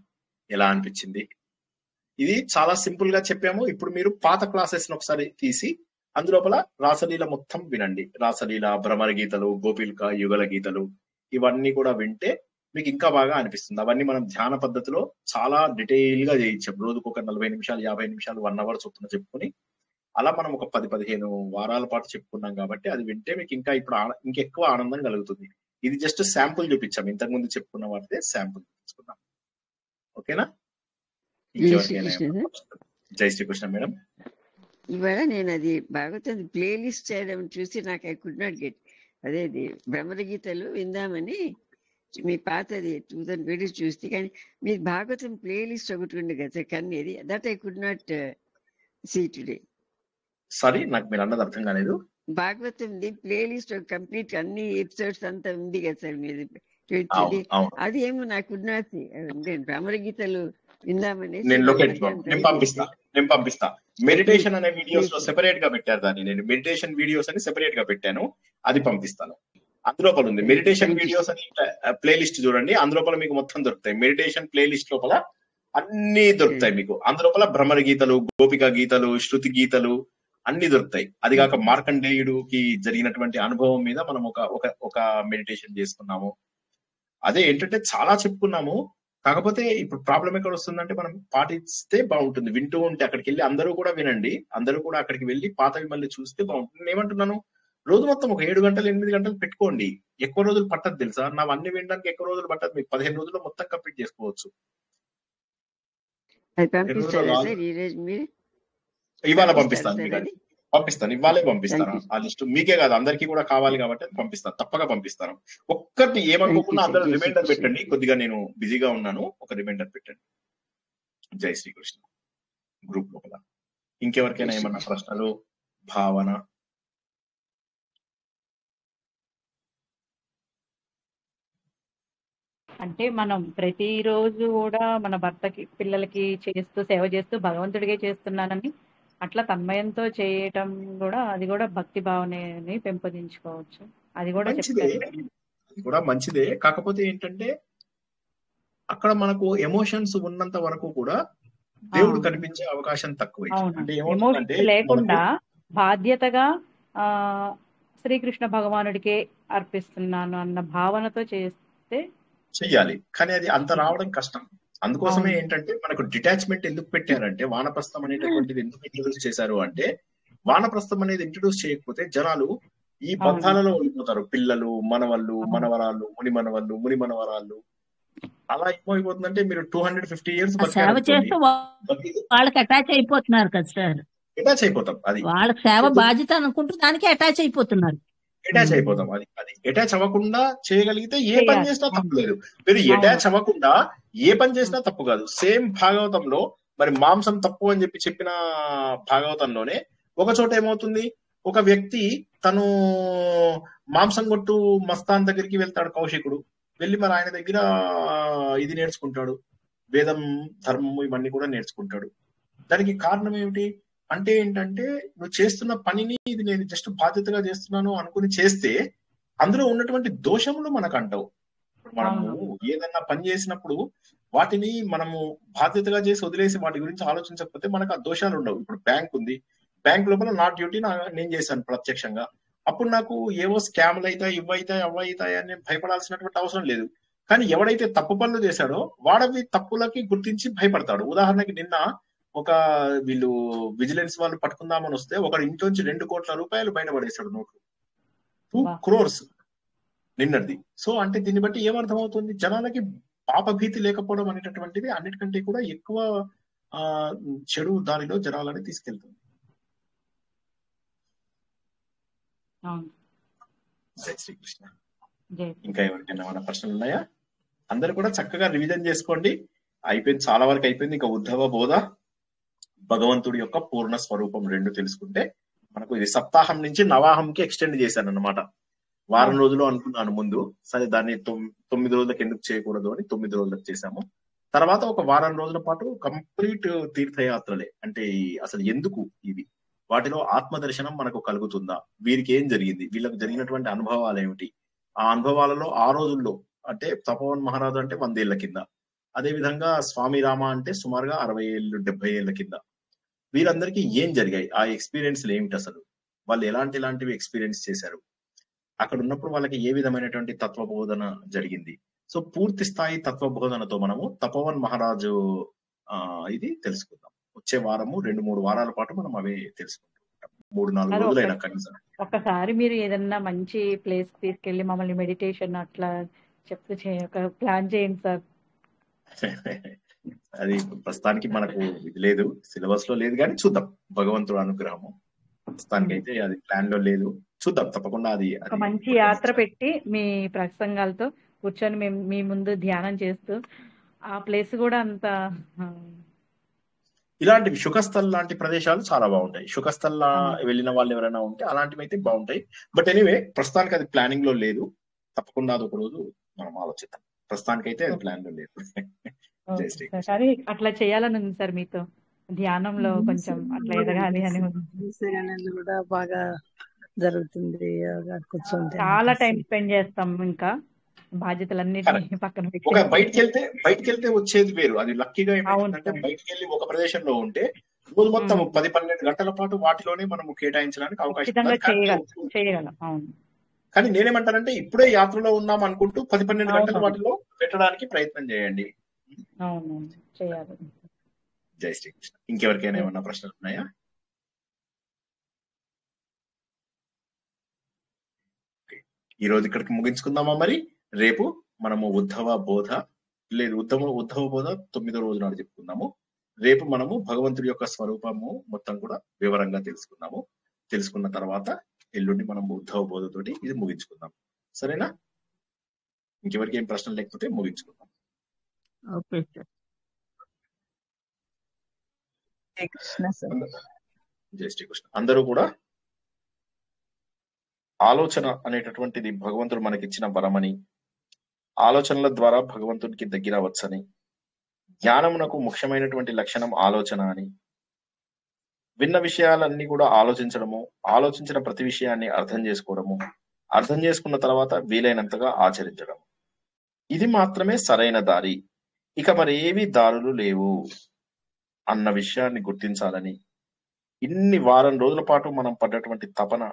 ఎలా అనిపించింది? ఇది చాలా సింపుల్ గా చెప్పాము. ఇప్పుడు మీరు పాత క్లాసెస్ ఒకసారి తీసి అందులోపల రాసలీల మొత్తం వినండి. రాసలీల, భ్రమర గీతలు, గోపిల్క, యుగల గీతలు ఇవన్నీ కూడా వింటే మీకు ఇంకా బాగా అనిపిస్తుంది. అవన్నీ మనం ధ్యాన పద్ధతిలో చాలా డీటెయిల్ గా చేయించాం. రోజుకు ఒక 40 నిమిషాలు 50 నిమిషాలు 1 అవర్ చొప్పున చెప్పుకొని అలా మనం ఒక 10-15 వారాల పాటు చెప్పుకున్నాం కాబట్టి అది వింటే మీకు ఇంకా ఇప్పుడు ఇంకెక్కువ ఆనందం కలుగుతుంది. ఇది జస్ట్ శాంపుల్ చూపించాం, ఇంతకు ముందు చెప్పుకున్న వాటితే శాంపుల్ చూపించుకున్నాం. ఓకేనా? జై శ్రీకృష్ణ మేడం. ఇవాళ నేను అది భాగవతం ప్లేలిస్ట్ చేయడం చూసి నాకు ఐ కుడ్ నాట్ గెట్ అదే భ్రమర గీతలు విందామని మీ పాతది 2020 చూస్తే, కానీ మీ భాగవతం ప్లేలిస్ట్ ఒకటి ఉండే కదా కానీ that I could not see today. Sorry, నాకు మీరు అన్నది అర్థం కాలేదు. భాగవతం ప్లేలిస్ట్ కంప్లీట్ అన్ని ఎపిసోడ్స్ అంతా ఉంది కదా సార్ మీది, అది ఏమో నాకు కుడ్ నాట్ సీ. భ్రమర గీతలు విందామని నేను పంపిస్తా. మెడిటేషన్ అనే వీడియోస్ లో సెపరేట్ గా పెట్టారు దాన్ని, నేను మెడిటేషన్ వీడియోస్ అని సెపరేట్ గా పెట్టాను, అది పంపిస్తాను. అందులోపల ఉంది మెడిటేషన్ వీడియోస్ అని ప్లేలిస్ట్ చూడండి, అందులోపల మీకు మొత్తం దొరుకుతాయి. మెడిటేషన్ ప్లేలిస్ట్ లోపల అన్ని దొరుకుతాయి మీకు. అందులోపల భ్రమర గీతలు, గోపిక గీతలు, శృతి గీతలు అన్ని దొరుకుతాయి. అది కాక మార్కండేయుడికి జరిగినటువంటి అనుభవం మీద మనం ఒక మెడిటేషన్ చేసుకున్నాము. అదే ఏంటంటే చాలా చెప్పుకున్నాము. కాకపోతే ఇప్పుడు ప్రాబ్లం ఎక్కడ వస్తుందంటే మనం పాటిస్తే బాగుంటుంది, వింటూ ఉంటే అక్కడికి వెళ్ళి అందరూ కూడా వినండి, అందరూ కూడా అక్కడికి వెళ్ళి పాతవి మళ్ళీ చూస్తే బాగుంటుంది. నేను ఏమంటున్నాను, రోజు మొత్తం ఒక 7 గంటలు 8 గంటలు పెట్టుకోండి. ఎక్కువ రోజులు పట్టదు తెలుసా, నా అన్ని వినడానికి ఎక్కువ రోజులు పట్టదు, మీకు 15 రోజుల్లో మొత్తం కంప్లీట్ చేసుకోవచ్చు. ఇవాళ పంపిస్తాను, ఇవాళే పంపిస్తాను. ఆ లిస్ట్ మీకే కాదు అందరికీ కూడా కావాలి కాబట్టి పంపిస్తాను, తప్పగా పంపిస్తాను. ఒక్కటి ఏమనుకోకుండా అందరూ రిమైండర్ పెట్టండి, కొద్దిగా నేను బిజీగా ఉన్నాను, ఒక రిమైండర్ పెట్టండి. జై శ్రీకృష్ణ. గ్రూప్ లోపల ఇంకెవరికైనా ఏమన్నా ప్రశ్నలు, భావన? అంటే మనం ప్రతిరోజు కూడా మన భర్తకి పిల్లలకి చేస్తూ సేవ చేస్తూ భగవంతుడిగే చేస్తున్నానని అట్లా తన్మయంతో చేయటం కూడా, అది కూడా భక్తి భావనని పెంపొందించుకోవచ్చు. అది కూడా మంచిదే. కాకపోతే ఏంటంటే అక్కడ మనకు ఎమోషన్స్ ఉన్నంత వరకు కూడా దేవుడు కనిపించే అవకాశం తక్కువ. అంటే ఎమోషన్స్ లేకుండా బాధ్యతగా శ్రీకృష్ణ భగవానుడికే అర్పిస్తున్నాను అన్న భావనతో చేస్తే చెయ్యాలి. కానీ అది అంత రావడం కష్టం. అందుకోసమే ఏంటంటే మనకు డిటాచ్మెంట్ ఎందుకు పెట్టారంటే, వానప్రస్థం అనేటటువంటిది ఎందుకు ఇంట్రడ్యూస్ చేశారు అంటే, వానప్రస్థం అనేది ఇంట్రడ్యూస్ చేయకపోతే జనాలు ఈ బంధాలలో ఉండిపోతారు. పిల్లలు, మనవళ్ళు, మనవరాళ్ళు, ముని మనవళ్ళు, ముని మనవరాళ్ళు, అలా ఏమైపోతుందంటే మీరు 250 years వాళ్ళకి అటాచ్ అయిపోతున్నారు కదా సార్. అటాచ్ అయిపోతాం, అది వాళ్ళకి సేవ బాధ్యత అనుకుంటూ దానికి అటాచ్ అయిపోతున్నారు. అది అటాచ్ అవ్వకుండా చేయగలిగితే ఏ పని చేసినా తప్పులేదు. మీరు అటాచ్ అవ్వకుండా ఏ పని చేసినా తప్పు కాదు. సేమ్ భాగవతంలో మరి మాంసం తప్పు అని చెప్పిన భాగవతంలోనే ఒక చోట ఏమవుతుంది, ఒక వ్యక్తి తను మాంసం కొట్టు మస్తాన్ దగ్గరికి వెళ్తాడు, కౌశికుడు వెళ్ళి మరి ఆయన దగ్గర ఇది నేర్చుకుంటాడు, వేదం, ధర్మము ఇవన్నీ కూడా నేర్చుకుంటాడు. దానికి కారణం ఏమిటి అంటే ఏంటంటే, నువ్వు చేస్తున్న పనిని ఇది నేను జస్ట్ బాధ్యతగా చేస్తున్నాను అనుకుని చేస్తే అందులో ఉన్నటువంటి దోషములు మనకు అంటావు. మనము ఏదన్నా పని చేసినప్పుడు వాటిని మనము బాధ్యతగా చేసి వదిలేసి వాటి గురించి ఆలోచించకపోతే మనకు ఆ దోషాలు ఉండవు. ఇప్పుడు బ్యాంక్ ఉంది, బ్యాంక్ లోపల నా డ్యూటీ నేను చేశాను ప్రత్యక్షంగా. అప్పుడు నాకు ఏవో స్కామ్లు అవుతాయి, ఇవైతాయి, అవైతాయి అని నేను భయపడాల్సినటువంటి అవసరం లేదు. కానీ ఎవడైతే తప్పు పనులు చేశాడో వాడవి తప్పులకి గుర్తించి భయపడతాడు. ఉదాహరణకి నిన్న ఒక వీళ్ళు విజిలెన్స్ వాళ్ళు పట్టుకుందామని వస్తే ఒకటి ఇంట్లోంచి 2 కోట్ల రూపాయలు బయటపడేశాడు, నోట్లు 2 crores నిన్నటిది. సో అంటే దీన్ని బట్టి ఏమర్థమవుతుంది, జనాలకి పాపభీతి లేకపోవడం అనేటటువంటిది అన్నిటికంటే కూడా ఎక్కువ చెడు దారిలో జనాలని తీసుకెళ్తుంది. జై శ్రీకృష్ణ. ఇంకా ఎవరికైనా ఏమైనా ప్రశ్నలు ఉన్నాయా? అందరు కూడా చక్కగా రివిజన్ చేసుకోండి. అయిపోయింది, చాలా వరకు అయిపోయింది. ఇంకా ఉద్ధవ బోధ, భగవంతుడి యొక్క పూర్ణ స్వరూపం 2 తెలుసుకుంటే మనకు ఇది సప్తాహం నుంచి నవాహంకి ఎక్స్టెండ్ చేశాను అన్నమాట. వారం రోజులు అనుకున్నాను ముందు, సరే దాన్ని 9 రోజులకు ఎందుకు చేయకూడదు అని 9 రోజులకు చేశాము. తర్వాత ఒక వారం రోజుల పాటు కంప్లీట్ తీర్థయాత్రలే. అంటే అసలు ఎందుకు ఇవి, వాటిలో ఆత్మదర్శనం మనకు కలుగుతుందా, వీరికి ఏం జరిగింది, వీళ్ళకు జరిగినటువంటి అనుభవాలు ఏమిటి, ఆ అనుభవాలలో ఆ రోజుల్లో అంటే తపోవన్ మహారాజు అంటే 100 ఏళ్ల కింద, అదే విధంగా స్వామి రామ అంటే సుమారుగా 60 ఏళ్ళు 70 ఏళ్ల కింద, వీళ్ళందరికీ ఏం జరిగాయి, ఆ ఎక్స్పీరియన్స్లు ఏమిటి, అసలు వాళ్ళు ఎలాంటివి ఎక్స్పీరియన్స్ చేశారు, అక్కడ ఉన్నప్పుడు వాళ్ళకి ఏ విధమైనటువంటి తత్వబోధన జరిగింది. సో పూర్తి స్థాయి తత్వబోధనతో మనము తపోవన్ మహారాజు ఇది తెలుసుకుందాం. వచ్చే వారము 2-3 వారాల పాటు మనం అవే తెలుసుకుంటాం. 3-4 రోజులైనా కనీసం. ఒకసారి మీరు ఏదన్నా మంచి ప్లేస్ తీసుకెళ్లి మమ్మల్ని మెడిటేషన్ అట్లా చెప్తూ ఒక ప్లాన్ చేయండి సార్. అది ప్రస్తుతానికి మనకు ఇది లేదు, సిలబస్ లో లేదు, కానీ చూద్దాం, భగవంతుడు అనుగ్రహము. ప్రస్తుతానికి అయితే అది ప్లాన్ లో లేదు, చూద్దాం తప్పకుండా. అది ఒక మంచి యాత్ర పెట్టి మీ ప్రసంగాలతో కూర్చొని మేము మీ ముందు ధ్యానం చేస్తూ ఆ ప్లేస్ కూడా అంత ఇలాంటివి శుకస్థల్ లాంటి ప్రదేశాలు చాలా బాగుంటాయి. శుకస్థల్ వెళ్ళిన వాళ్ళు ఎవరైనా ఉంటే అలాంటివి అయితే బాగుంటాయి. బట్ ఎనీవే ప్రస్తుతానికి అది ప్లానింగ్ లో లేదు, తప్పకుండా అది ఒక రోజు మనం ఆలోచిద్దాం. ప్రస్తుతానికి అయితే అది ప్లాన్ లో లేదు. కానీ అట్లా చేయాలని ఉంది సార్, మీతో ధ్యానంలో కొంచెం అట్లా ఎదగాలి అని కూడా బాగా జరుగుతుంది. చాలా టైం స్పెండ్ చేస్తాం, ఇంకా బాధ్యతలన్నిటిని పక్కన పెట్టి. ఒక బయటికి వెళ్తే వచ్చేది వేరు. అది లక్కీగా ఏమైందంటే బయటికి వెళ్ళి ఒక ప్రదేశంలో ఉంటే రోజు మొత్తం 10-12 గంటల పాటు వాటిలోనే మనం కేటాయించడానికి అవకాశం చేయగలం. అవును. కానీ నేనేమంటానంటే ఇప్పుడే యాత్రలో ఉన్నాం అనుకుంటూ 10-12 గంటలు వాటిలో పెట్టడానికి ప్రయత్నం చేయండి. అవును, చేయాలి. జై శ్రీకృష్ణ. ఇంకెవరికైనా ఏమన్నా ప్రశ్నలు ఉన్నాయా? ఈ రోజు ఇక్కడికి ముగించుకుందామా? మరి రేపు మనము ఉద్ధవ బోధ 9వ రోజు నాడు చెప్పుకుందాము. రేపు మనము భగవంతుడి యొక్క స్వరూపము మొత్తం కూడా వివరంగా తెలుసుకుందాము. తెలుసుకున్న తర్వాత ఎల్లుండి మనం ఉద్ధవ బోధతోటి ఇది ముగించుకుందాం. సరేనా? ఇంకెవరికి ఏం ప్రశ్నలు లేకపోతే ముగించుకుందాం. జై శ్రీకృష్ణ. అందరూ కూడా ఆలోచన అనేటటువంటిది భగవంతుడు మనకిచ్చిన వరమని, ఆలోచనల ద్వారా భగవంతుడికి దగ్గర వచ్చని, జ్ఞానమునకు ముఖ్యమైనటువంటి లక్షణం ఆలోచన అని, విన్న విషయాలన్నీ కూడా ఆలోచించడము, ఆలోచించిన ప్రతి విషయాన్ని అర్థం చేసుకోవడము, అర్థం చేసుకున్న తర్వాత వీలైనంతగా ఆచరించడం, ఇది మాత్రమే సరైన దారి, ఇక మరి ఏవి దారులు లేవు అన్న విషయాన్ని గుర్తించాలని, ఇన్ని వారం రోజుల పాటు మనం పడ్డటువంటి తపన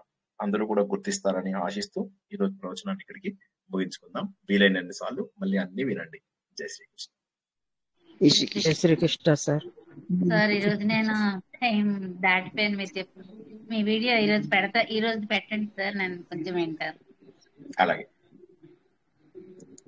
అందరూ కూడా గుర్తిస్తారని ఆశిస్తూ ఈరోజు ప్రవచనాన్ని ఇక్కడికి ముగించుకుందాం. వీలైనన్ని సార్లు మళ్ళీ అన్ని వినండి. జై శ్రీకృష్ణ. జై శ్రీకృష్ణ. సార్ ఈరోజు నేను టైం దాటిపోయాను. మీరు చెప్పు, మీ వీడియో ఈ రోజు పెట్టండి సార్, నేను కొంచెం వింటాను. అలాగే.